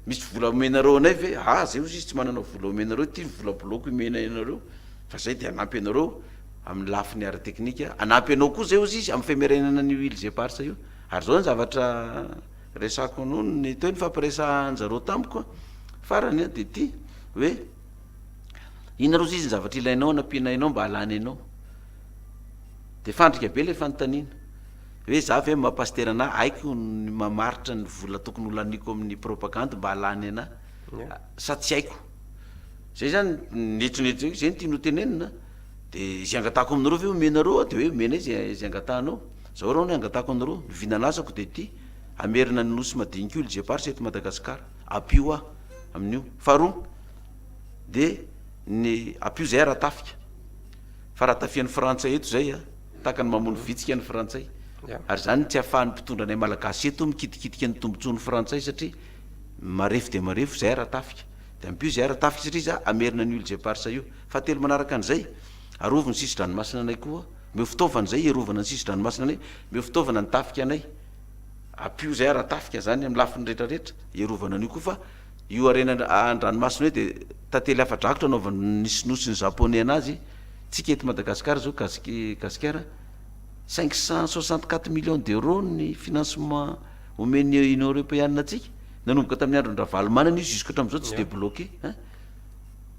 misy vola omenareo anay ve zay ozy izy tsy manana vola omenareo ty vola boloko imena anareo fa zay de anampy anareo amin'ny lafiny ara-teknika anampy anao koa zay ozy izy amy fimerenana ny huile zeparsa io ary zao ny zavatra resako no ny toe ny fampiresanjareo tamiko farany de ty hoe ina ro zy izy ny zavatra ilainao anampinainao mba halany anao de fandrika be le fanontaniana hoe za ve mapasterana aiko ny mamaritra ny vola tokony olaniko amin'ny propagande mba halany ana sa tsy haiko zay zany netronetro zay ny tiano tenenina de zay angatako aminareo ve omenareo de hoe omena izy angatahnao zao rao no angatako aminareo vinanasako de ty amerina ny nosy madinika io jeparsa eto madagasikara apio amin'io faharoa de ny apio zay raha tafika fa raha tafian'ny frantsay eto zay taka ny mamono vitsika ny frantsay ary zany tsy ahafahan'ny mpitondra anay malagasy eto mikitikitiky ny tombontsoany frantsay satria marefo de marefo zay raha tafika de ampio zay raha tafika satria za amerina ny huile jeparsa io fa telo manaraka an'izay aroviny sisy-dranomasina anay koa meo fitaovana zay erovana ny sisy-dranomasina anay meo fitaovana ny tafika anay apio zay raha tafika zany amy lafiny rehetrarehetra erovana an'io koa fa io arena andranomasina hoe de tantely afa-drakotra anaovany nisinosy ny japonais anazy tsika eto madagasikara zao gasikara 564 millions d'euros ny financement omeny union européenne atsika nanomboka tamin'ny andro ny ravalomanana io jusque hatram'izao tsy débloqué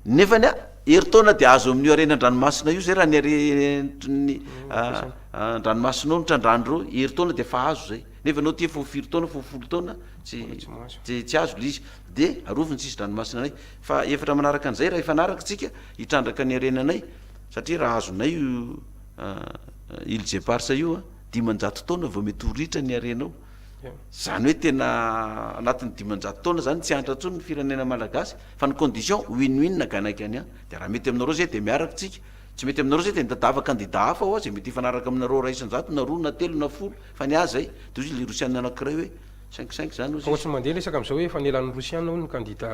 nefany heritaona de azo amin'io arena andranomasina io zay raha ny andranomasina ao ny trandrandreo heritaona de fa azo zay nefa anao ty fo 4 taona fo 10 taona tsy azo le izy de aroviny tsisy dranomasina anay fa efatra manaraka an'izay raha efa naraka tsika hitrandraka ny arenanay satria raha azonay huile jeparsa io 500 taona vao mety horitra ny arenao zany hoe tena anatin'ny 500 taona zany tsy antratsony ny firenena malagasy fa ny condition win-win naganaiky any de raha mety aminareo zay de miaraka tsika tsy mety aminareo zay de nitadava kandida hafa ao zay mety ifanaraka aminareo ray isan-jato na roa na telo na folo fa ny azy zay de ozy le rosianina anankiray hoe 5 zany ozy ohatsy mandeha lesaka am'zao hoe fanelan'ny rosiana ao ny kandida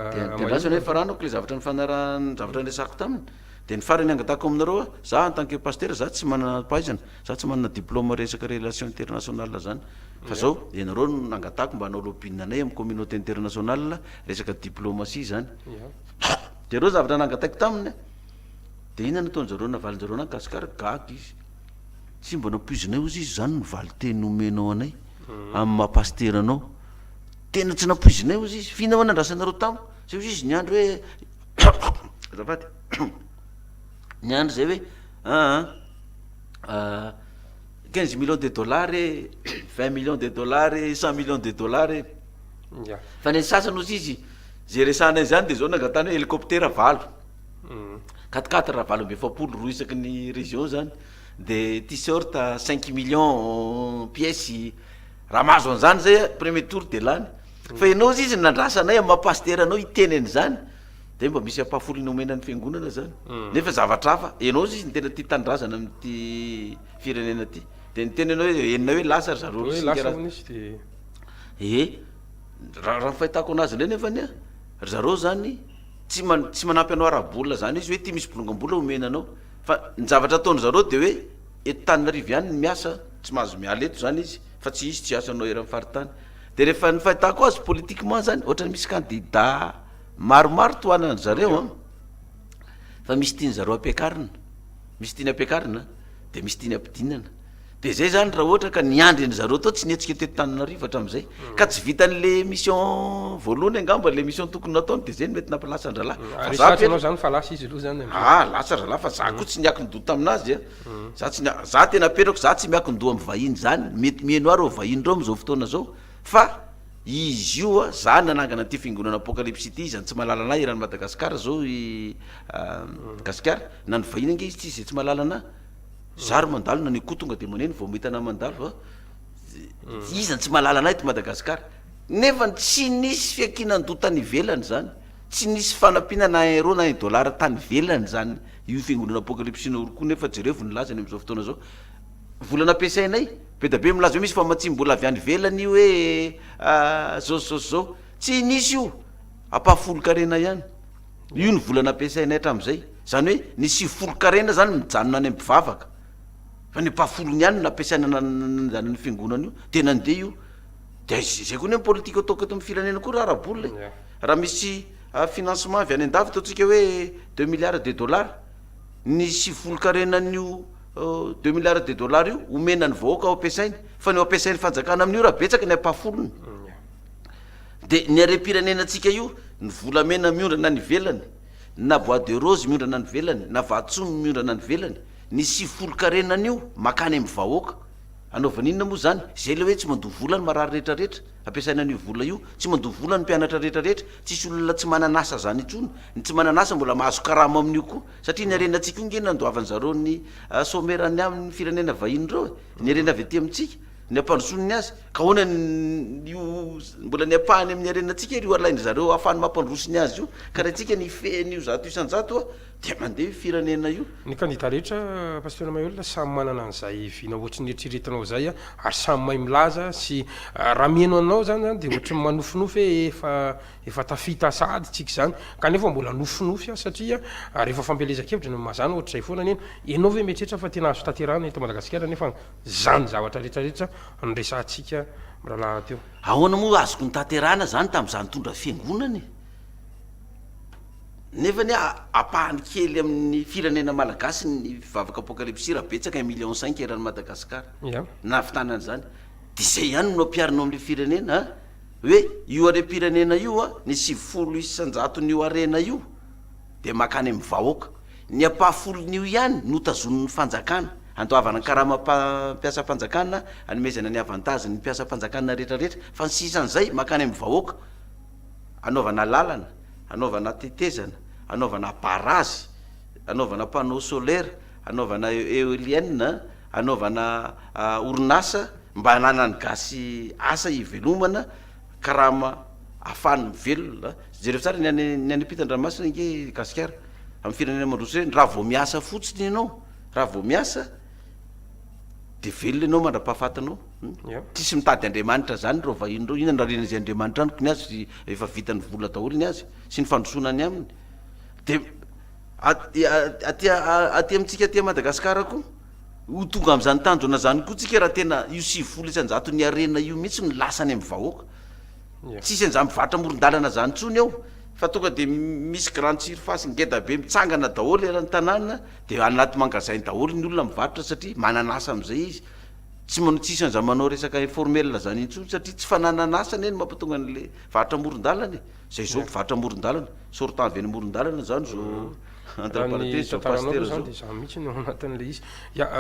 rasany hoe faranako le zavatra ny fanarany zavatra resako taminy de ny farany angatako aminareo za en tant que pasteur za tsy manana paizana za tsy manana diplôme resaka relation internationale zany fa zao ianareo no nangatako mba hanao lobbyne anay amy communauté internationale resaka diplomatie zany de reo zavatra nangataiko taminy de ina nataonjareo navalonjareo anay gasikara gaga izy tsy mba nampoizinay ozy izy zany nyvaly teny omenao anay amy mapasteranao tena tsy nampoizinay ozy izy fina ho nandrasanareo tamiko zay ozy izy niandro hoe azafady ny andro zay hoe 15 millions de dollars 20 millions de dollars 100 millions de dollars fa ny sasany ozy izy zay resana zany de zao nangatany hoe hélicoptère valo 4 valo ambe efapolo roa isaky ny région zany de t-shirt 5 millions pièces raha mahazo an'izany zay premier tour de lany fa ianao izy nandrasanay amapasteur anao iteneny zany de mba misy ampafolony omenany fiangonana zany nefa zavatra hafa ianao izy ny tena tia tandrazana amty firenena ty de niteny anao hoe enina hoe lasa ry zareo raha fahitako anazy ndray nefany a ry zareo zany tsy manampy anao arabolina zany izy hoe ty misy bolongambola omenanao fa ny zavatra ataony zareo de hoe eto taninarivo ihany miasa tsy mahazo miala eto zany izy fa tsy izy tsy asanao era mifaritany de rehefa ny fahitako azy politiquement zany ohatrany misy candidat maromaro toanany zareo a fa misy tiany zareo ampiakarina misy tiany ampiakarina de misy tiany ampidinana de zay zany raha ohatra ka niandreny zareo tao tsy nietsika teto taninarivo hatram'izay ka tsy vitan'le mission voalohany angamba le mission tokony nataony de zay ny mety nampalasa andralahy zany fa lasa izy aloha zany lasa andralahy fa za koa tsy niakin-doha taminazy a za tena apetrako za tsy miakin-doha amy vahiny zany mety mieno ary vahiny reo am'izao fotoana zao fa izy io a za nanangana ty fiangonana apocalypse ty izany tsy mahalala anay irany Madagasikara zao Gasikara na ny vahiny ange izy tsy izy tsy mahalala anay zary mandalo na niko tonga de maneno vao mahitana mandalo izany tsy mahalala anay ty Madagasikara nefa tsy nisy fiakinan-doha tany ivelany zany tsy nisy fanampiana na euro na $1 tany ivelany zany io fiangonana apocalypse naory koa nefa jereo nilazany am'izao fotoana zao volana ampiasainay be da be milaza hoe misy fa matsimbola avy any velany io hoe zao tsy nisy io apafolo-karena ihany io ny volana ampiasainay hatram'izay zany hoe ny 10 zany mijanona any ambivavaka fa ny apafolony ihany nampiasaina zany ny fiangonana io tena ndeha io de zay koa ny politika ataoko eto amy firenena koa raha arabolina raha misy financement avy any an-davy ataotsika hoe $2 milliards ny 10 $2 milliards io omena ny vahoaka ao ampiasainy fa ny ampiasainy fanjakana amin'io raha betsaka ny ampafolony de ny arem-pirenenantsika io ny volamena miondrana ny velany na bois de rose miondrana ny velany na vatsomy miondrana ny velany ny 10 io makany amy vahoaka anaovan'inona moa zany zay le hoe tsy mandoha vola ny marary rehetrarehetra ampiasaina an'io vola io tsy mandoha vola ny mpianatra rehetrarehetra tsisy olona tsy mananasa zany itsony ny tsy mananasa mbola mahazo karama amin'io koa satria ny arenatsika io nge nandoavany zareo ny somerany amin'ny firenena vahiny reo ny arena avy aty amitsika ny ampandrosoniny azy ka hoana io mbola ny apahany amin'ny arenatsika io alainy zareo ahafahany mampandrosony azy io ka raha tsika ny fen'io zato isanjato a de mandeha firenena io ny kandida rehetra pasteur Mahiolona samy manana an'izay vina ohatry ny eritreretinao zay a ary samy mahay milaza sy raha mieno anao zany de ohatry ny manofinofy efa tafita sady tsika zany kanefa mbola nofinofy a satria rehefa fampelezan-kevitra ny mazana ohatra zay foana neny ianao ve metrrehetra fa tena azo tanterahana eto Madagasikara nefa zany zavatra rehetrarehetra nyresantsika mirahalaha teo ahoana moa azoko ny tanterahana zany tam'izany tondra fiangonany nefa ny apahany kely amin'ny firenena malagasy ny fivavaka apocalypse raha betsaka 1,5 million erany Madagasikara na vitanany zany de zay ihany no ampiarinao am'le firenena hoe io arem-pirenena io a ny 10 io arena io de makany amy vahoaka ny apafolon'io ihany notazon'ny fanjakana andoavana karama mpiasa fanjakana anomezana ny avantage ny mpiasa fanjakana rehetrarehetra fa ny sisan'izay makany amy vahoaka anaovana lalana anaovana tetezana anaovana barazy anaovana panneau solaire anaovana éolienne anaovana orinasa mba hananany gasy asa ivelomana karama afany mivelona jereo tsara ny anipita-dranomasina nge Gasikara amin'ny firenena mandroso reny raha vao miasa fotsiny ianao raha vao miasa de velona ianao mandra-pahafatanao tsisy mitady Andriamanitra zany reo vahiny reo inona raha renazay Andriamanitra aniko ny azy efa vitany vola daholo ny azy sy ny fandrosonany aminy de aty amitsika aty Madagasikara koa ho tonga am'zany tanjona zany koa tsika raha tena io 10 isanjato ny arena io mihitsy ny lasany amy vahoaka tsisy an'izany mivatra moron-dalana zany tsony ao fa tonga de misy grande surface ngeda be mitsangana daholo eran'ny tanàna de anaty magasin daholo ny olona mivarotra satria mananasa am'izay izy tsisy an'zany manao resaka informel zany intsony satria tsy fanananasany eny mampatonga an'le vatra moron-dalana zay zao mivatra moron-dalana sortant avy any moron-dalana zany zao entre parenthèse zao pasteur zao de za mihitsy no anatin'le izy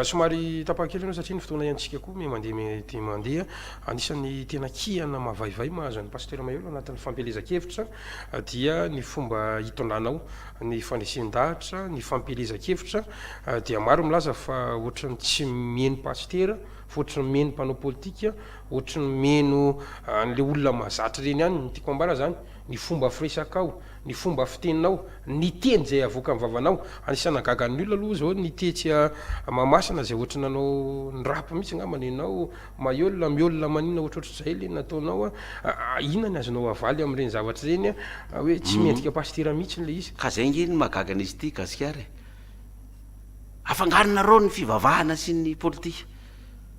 somary tapakely anao satria ny fotoana iantsika koa mandeha ty mandeha anisan'ny tena kiana mavaivay mahazo ny pasteur Mayolo anatin'ny fampelezan-kevitra dia ny fomba hitondranao ny fandresin-dahatra ny fampelezan-kevitra dia maro milaza fa ohatrany tsy mieno pasteur fa ohatrany mieno mpanao politika ohatrany mieno an'le olona mahazatra reny ihany ny tiako ambara zany ny fomba firesakao ny fomba fiteninao ny teny zay avoaka amin'ny vavanao anisana gagan'ny olona aloha zao ny tetsy mamasina zay ohatrany nanao ny rapa mihitsy ngamana ianao Mayolo miolona manina ohatrohatr'izay le nataonao inona ny azonao avaly amin'ireny zavatra reny hoe tsy mendrika pasteur mihitsy le izy ka zay ngeny mahagaga izy ity gasikara afangaronareo ny fivavahana sy ny politika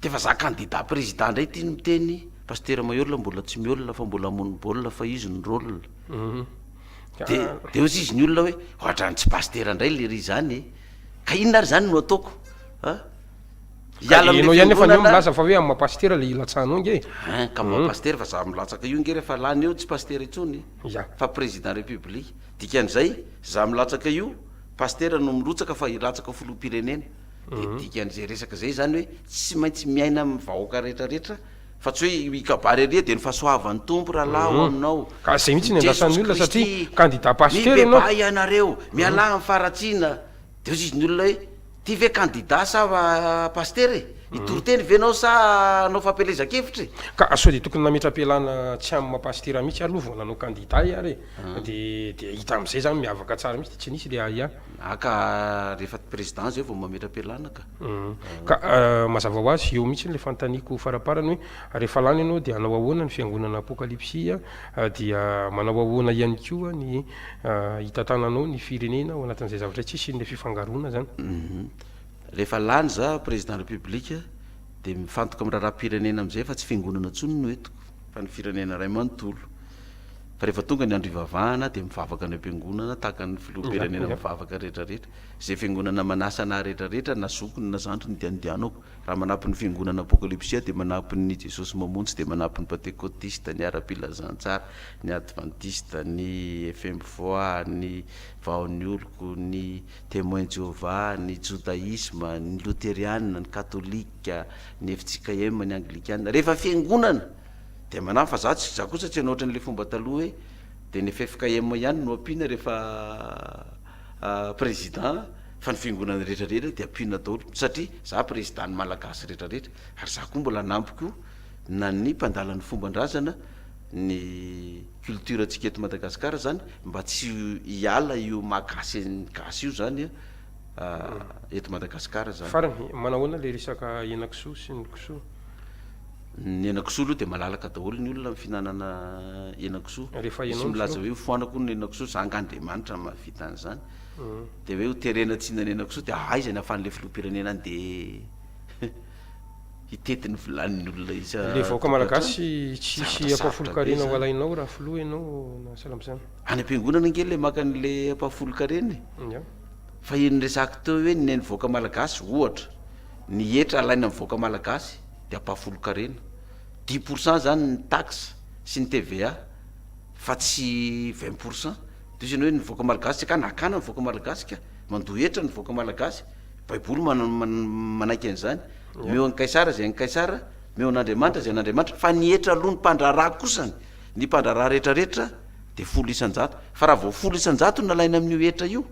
de fa za candidat président ndray ty ny miteny pasteur Mayolo mbola tsy miolona fa mbola amony baolina fa izy ny rôle de ozy izy ny olona hoe ohatrany tsy pasteur ndray le ry zany ka inona ary zany no ataoko ianao ihany nefa neo milaza fa hoe amin'ny pasteur le ilatsahano nge ka pasteur fa za milatsaka io nge rehefa lany eo tsy pasteur itsony fa président république dikan'izay za milatsaka io pasteur no mirotsaka fa ilatsaka filoham-pirenena de dikan'izay resaka zay zany hoe tsy maintsy miaina amin'ny vahoaka rehetrarehetra fa tsy hoe ikabary aria de ny fahasoavan'ny tompo raha lao aminao ka zay mihitsy ny andasan'ny olona satria candidat pasteur ianao mibeba ianareo miala amin'ny faratsiana de ozy izy ny olona hoe ty ve candidat sa pasteur itoroteny venao sa anao fampelezan-kevitra ka sao de tokony nametra-pialana tsy amin'ny mapasteur mihitsy aloha vao nanao candidat iary de hita am'izay zany miavaka tsara mihitsy tsy nisy le ihany aka rehefa président zay vao mametra-pialana ka mazava ho azy eo mihitsy le fantaniko faraparany hoe rehefa lany ianao de hanao ahoana ny fiangonana apokalypsia dia manao ahoana ihany koa ny hitatananao ny firenena ao anatin'izay zavatra tsisy ny fifangarona zany rehefa lany za président république de mifantoka amin'ny raharam-pirenena am'izay fa tsy fiangonana ntsony no etiko fa ny firenena ray manontolo fa rehefa tonga ny andro ivavahana de mivavaka ny am-piangonana tahaka ny filoha-pirenena mivavaka rehetrarehetra zay fiangonana manasa na rehetrarehetra na zokony na zandrony de andianako raha manampy ny fiangonana apokalypsia de manampy ny jesosy mamontsy de manampy ny pentécotiste ny ara-pilazantsara ny adventiste ny fm foi ny vaon'ny oloko ny témoin Jéhovah ny judaïsme ny luthériane ny katolika ny efitsika ema ny anglikana rehefa fiangonana de manampy fa za kosa tsy hanao ohatran'le fomba taloha hoe de ny fefika ema ihany no ampina rehefa président fa ny fiangonana rehetrarehetra de ampina daholo satria za président ny malagasy rehetrarehetra ary za koa mbola nampiko na ny mpandalan'ny fomban-drazana ny culture atsika eto Madagasikara zany mba tsy hiala io magasy gasy io zany eto Madagasikara zany farany manahoana le resaka henan-kisoa sy ny kisoa ny henan-kisoa aloha de malalaka daholo ny olona fihinanana henan-kisoa sy milaza hoe foanako ny henan-kisoa zangaandriamanitra mahavita an'izany de hoe ho terena tsinany henan-kisoa de aiza ny afan'le filoha-pirenena any de hitetiny vilanin'ny olona isa le vaoaka malagasy tsisy ampahafolo-karena ho alainao raha filoha ianao na salamzany any am-piangonana ngely le maka an'le ampahafolo-karena fa iny resaka teo hoe ny vaoaka malagasy ohatra ny hetra alaina amin'ny vaoaka malagasy de ampahafolo-karena 10% zany ny taxe sy ny TVA fa tsy 20% de izy hoe ny vaoaka malagasy ka nakana ny vaoaka malagasy ka mandoa hetra ny vaoaka malagasy baiboly manaiky an'izany meo any kaisara zay any kaisara meo an'andriamanitra zay an'andriamanitra fa ny hetra aloha ny mpandrarah kosany ny mpandrarah rehetrarehetra de 10% fa raha vao 10% nalaina amin'io hetra io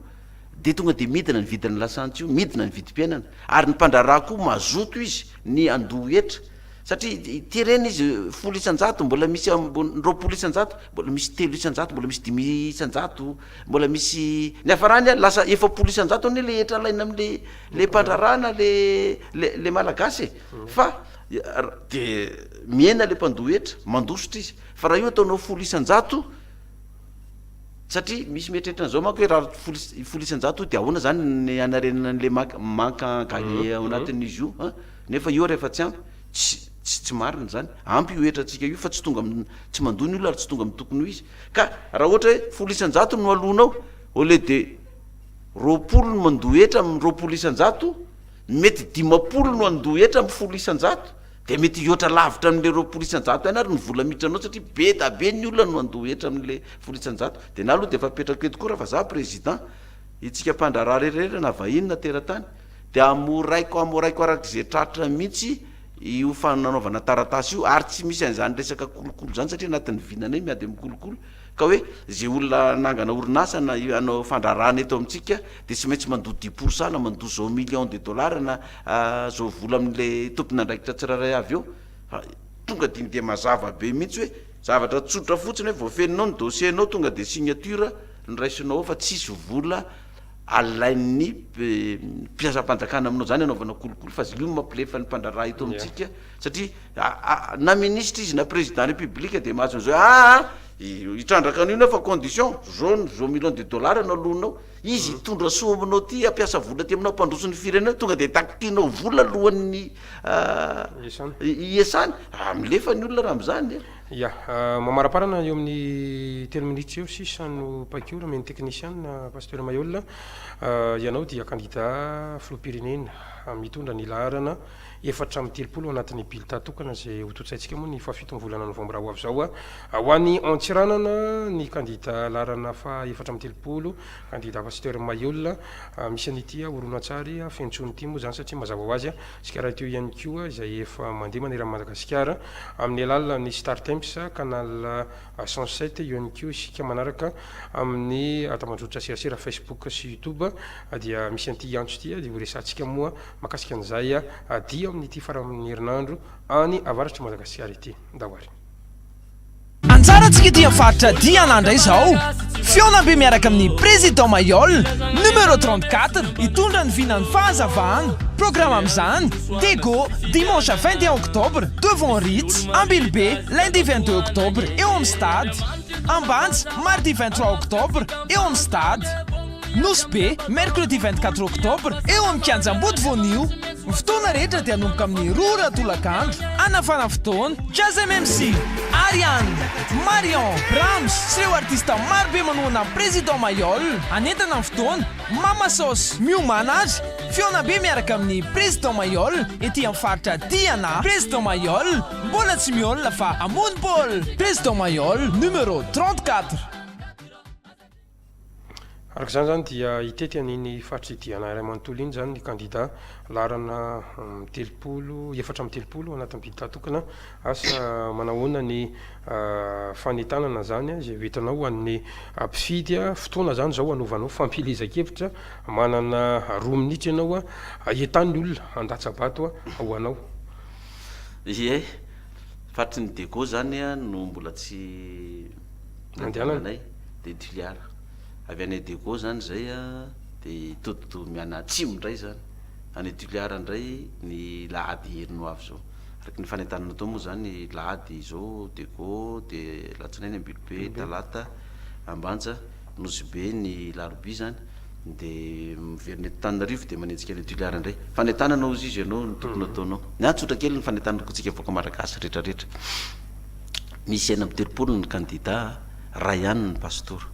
de tonga de midina ny vidin'ny lasantsy io midina ny vidim-piainana ary ny mpandrarah koa mazoto izy ny andoha hetra satria terena izy 10% mbola misy 20% mbola misy 3% mbola misy 10% mbola misy ny afarany lasa 40% ny le hetra alaina am'le mpandrarahana le malagasy fa de miena le mpandoha hetra mandositra izy fa raha io ataonao 10% satria misy mietreritran'izao manko hoe raha 10% de ahoana zany ny anarenana n'le manka gagné ao anatin'izy io nefa io rehefa tsy ampy tsy marina zany ampy io hetratsika io fa tsy tonga tsy mandoa ny olona ary tsy tonga amin'ny tokony ho izy ka raha ohatra hoe 10% no alonao au lieu de 20 no mandoa hetra amin'ny 20% mety 50 no andoa hetra amin'ny 10% de mety hihoatra lavitra amin'le 20% any ary ny vola miditranao satria be da be ny olona no andoa hetra amin'le 10% de na aloha de efa petrako eto koa raha fa za président itsika mpandrarah rehetrrehetra na vahinona teratany de amoraiko arak'izay tratra mihitsy io fananaovana taratasy io ary tsy misy an'izany resaka kolokolo zany satria anatin'ny vinanay miady mikolokolo ka hoe zay olona nangana orinasa na anao fandrarahana eto amintsika de tsy maintsy mandoa 10% na mandoa zao million de dollars na zao vola amin'le tompona andraikitra tsiraray avy eo tonga de mazava be mihitsy hoe zavatra tsotra fotsiny hoe voafeninao ny dossiernao tonga de signature nyraisinao fa tsisy vola alain'ny mpiasam-panjakana aminao zany anaovana kolokolo fa zio mampilefa ny mpandraraha eto amintsika satria na ministre izy na président république de mahazo zao hitrandraka an'io nefa condition zao million de dollars anao lohanao izy tondra soa aminao ty ampiasa vola ty aminao mpandroso ny firenena tonga de takitinao vola alohan'ny iasany milefa ny olona raha am'zany ya mamaraparana eo amin'ny 3 minutes eo sisano pakiora meny technicien pasteur Mayol ianao dia candidat filoham-pirenena mitondra ny laharana 430 anatin'ny bulletin tokana zay hototsaitsika moa ny fafitony volana novambra ho avy zao ho an'ny antsiranana ny candidat laharana fa 430 candidat pasteur Mayol misy an'ity horonan-tsary fentsony ty moa zany satria mazava ho azy sika raha teo ihany koa izay efa mandeha manerana Madagasikara amin'ny alalan'ny Star Times canal 107 eo ihany koa isika manaraka amin'ny atamandrotra serasera Facebook sy YouTube dia misy an'ity antso ty dia ho resantsika moa makasika an'izay dia amin'ity fara amin'ny herinandro any avaratry Madagasikara ity dahoary antsaratsika dia faritra Diana indray zao fionambe miaraka amin'ny président Mayol numéro 34 hitondra ny vinany fahazavahana programme amin'izany Dego dimanche 21 octobre devant Ritz Ambilbe lundi 22 octobre eo amin'ny stade Ambans mardi 23 octobre eo amin'ny stade Nosbe mercredi 24 octobre eo amin'ny kianjam-body vonio ny fotoana rehetra dia anomboka amin'ny rora tolakandro anafana fotoana Jazz MMC Ariane Marion Brahms sy ireo artista marobe manohana président Mayol anentana ny fotoana Mama Sauce miomana azy fionabe miaraka amin'ny président Mayol ety amin'ny faritra Diana président Mayol mbola tsy miolona fa amony bol président Mayol numéro 34 araka zany zany dia hitety an'iny faritry Diana iray manontolo iny zany ny candidat laharana 430 anatin'ny bulletin tokana asa manahoana ny fanetanana zany zay hoentanao an'ny mpifidy fotoana zany zao anovanao fampilizakevitra manana 2 minitra ianao entan'ny olona andatsabato ho anao ie faritry ny Dego zany no mbola tsy nandehananay de Tuliara avy any Dego zany zay de toto miana tsimo ndray zany any Tuliara ndray ny lahady herino avy zao araky ny fanetanana tao moa zany lahady zao Dego de latsinainy Ambilobe talata Ambanja Nosbe ny larobi zany de miveriny Tananarivo de manenjika any Tuliara ndray fanetanana ozy izy ianao ny tokony ataonao ny antsotra kely ny fanetanana kotsika voaka Malagasy rehetrarehetra misy ena am-telopolo ny candidat Ryan ny pastor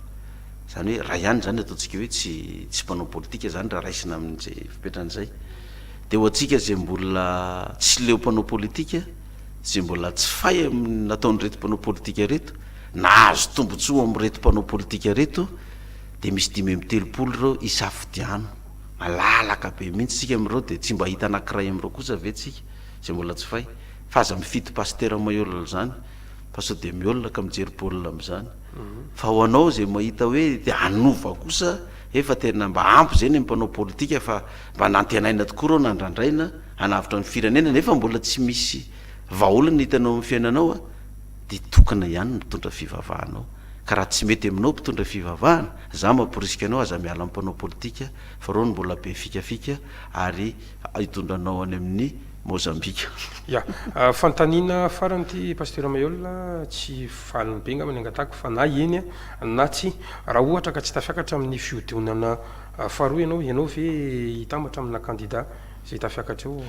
zany hoe Ryan zany ataontsika hoe tsy mpanao politika zany raha raisina amin'izay fipetran'izay de ho atsika zay mbola tsy leo mpanao politika zay mbola tsy fay nataony reto mpanao politika reto na azo tombotsoa amin'ny reto mpanao politika reto de misy 5 reo isafidiano malalaka be mihitsy sika am'ireo de tsy mba hita anankiray am'ireo kosa ve tsika zay mbola tsy fay fa aza mifidy pasteur Mayol zany fa so de miolona ka mijery baolina am'izany fa ho anao zay mahita hoe de anova kosa efa tena mba ampy zay ny mpanao politika fa mba nantenaina tokoa reo nandrandraina hanavitra ny firenena nefa mbola tsy misy vaolana hitanao amin'ny fiainanao de tokana ihany mitondra fivavahanao ka raha tsy mety aminao mpitondra fivavahana za mamporisika anao aza miala mpanao politika fa reo mbola be fikafika ary hitondranao any amin'ny Mozambika ya fantanina farany ty pasteur Mayol tsy valiny be ngamba angatako fa na eny na tsy raha ohatra ka tsy tafiakatra amin'ny fiodonana faharoa ianao ve hitambatra amina candidat zay tafiakatra eo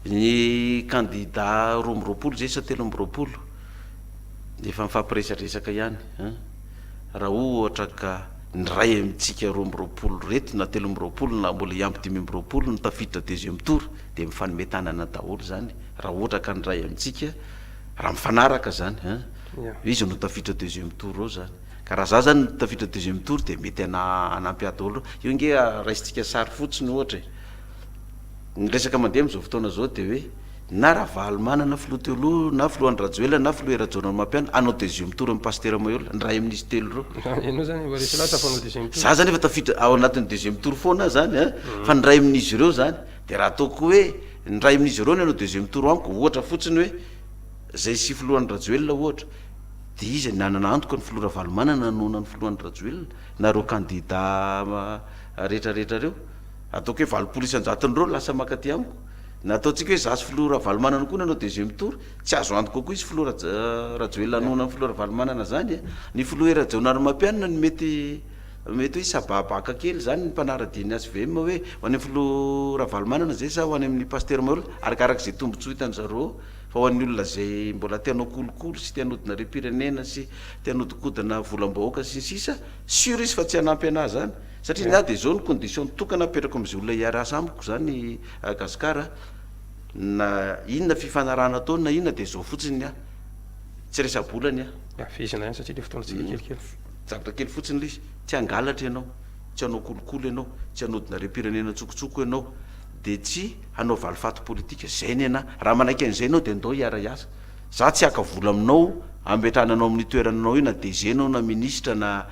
ny candidat 20 zay sa 3 efa mifampiresaresaka ihany raha ohatra ka ny ray amintsika 20 reto na 30 na mbola iampy 10 ny tafiditra deuxième tour de mifanometanana daholo zany raha ohatra ka ny ray amintsika raha mifanaraka zany izy no tafiditra deuxième tour ao zany ka raha za zany tafiditra deuxième tour de mety anampy ady olo io nge raisitsika sary fotsiny ohatra ny resaka mandeha am'izao fotoana zao de hoe na raha valymanana filoha teo aloha na filohan'ny rajoela na filoha erajonany mampiana anao deuxième tour amin'ny pasteur maiola ny ray amin'izy telo reo za zany efa tafiditra ao anatin'ny deuxième tour foana zany a fa ny ray amin'izy ireo zany de raha ataoko hoe ny ray amin'izy ireo ny anao deuxième tour amiko ohatra fotsiny hoe zay sy filohan'ny rajoelona ohatra de izy nananantoko ny filoha ravalymanana nona ny filohan'ny rajoelona na reo candidat rehetrarehetra reo ataoko hoe valopolo isanjatony reo lasa makaty amiko na ataotsika hoe zasy filoha ravalymanana koa nanao deuxième tour tsy azo antoko koa izy filoha rajoelona nona ny filoha ravalymanana zany ny filoha erajonary mampianina ny mety hoe sababaka kely zany ny mpanara-diny azy vema hoe ho any filoha ravalymanana zay sa ho any amin'ny pasteur maiola arakaraky zay tombontsoa hitany zareo fa ho an'ny olona zay mbola tianao kolokolo sy tianodina repirenena sy tianodikodina volam-bahoaka sy sisa sur izy fa tsy hanampy ana zany satria na de zao ny condition tokana apetrako am'izay olona hiara asa amiko zany gasikara na inona fifanarahana ataony na inona de zao fotsiny a tsy resa-bolany fezina ihany satria le fotoanatsika kelikely zavatra kely fotsiny le izy tsy angalatra ianao tsy hanao kolokolo ianao tsy hanodina repirenena tsokotsoko ianao de tsy hanao valifaty politika zay ny ana raha manaiky an'izay anao de andao hiara iasa za tsy aka vola aminao ambetrananao amin'ny toerananao io na DG nao na ministre na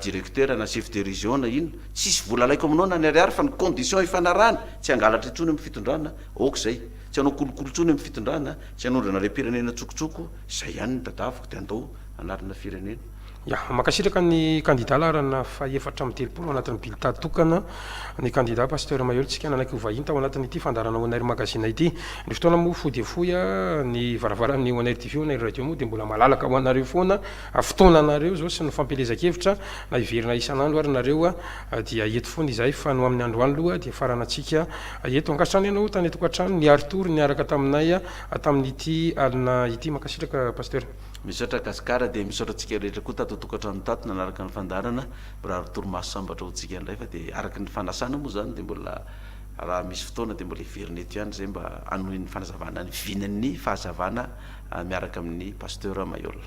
directeur na chef de région na ino tsisy vola laiko aminao na ny ariary fa ny condition ifanarahana tsy angalatra itsony amin'ny fitondrana ok zay tsy hanao kolokolo tsony amin'ny fitondrana tsy hanondrana repirenena tsokotsoko zay ihany ny tadaviko de andao anarina firenena makasitraka ny candidat larana fa efatra amin'ny telopolo anatin'ny bulletin tokana ny candidat pasteur maiola tsika nanaiky hovahiny tao anatin'ity fandarana Onair magazine ity ny fotoana moa fohy de fohy ny varavaran'ny Onair TV Onair radio moa de mbola malalaka ho anareo foana fotoana anareo zao sy ny fampelezakevitra na iverina isan'andro ary nareo dia eto foana izay fa no amin'ny andro any aloha dia faranatsika eto angatrano ianao tany etoko an-trano ny artour niaraka taminay tamin'ity alina ity makasitraka pasteur misaotra gasikara de misaotra tsika rehetra koa tato tokantrano tato nanaraka ny fandarana raha toromaso sambatra ho tsika andray fa de araky ny fanasana moa zany de mbola raha misy fotoana de mbola iverina eto ihany zay mba anohy ny fanazavana ny vinan'ny fahazavana miaraka amin'ny pasteur maiola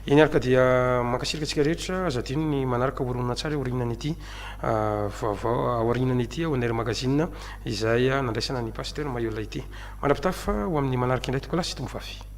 inyaraka dia makasirika tsika rehetra azadino ny manaraka oronina tsara orinany ity vaovao aorinany ity Onair magazine izay nandraisana ny pasteur maiola ity manapitafa ho amin'ny manaraka indray tokola sy tombovavy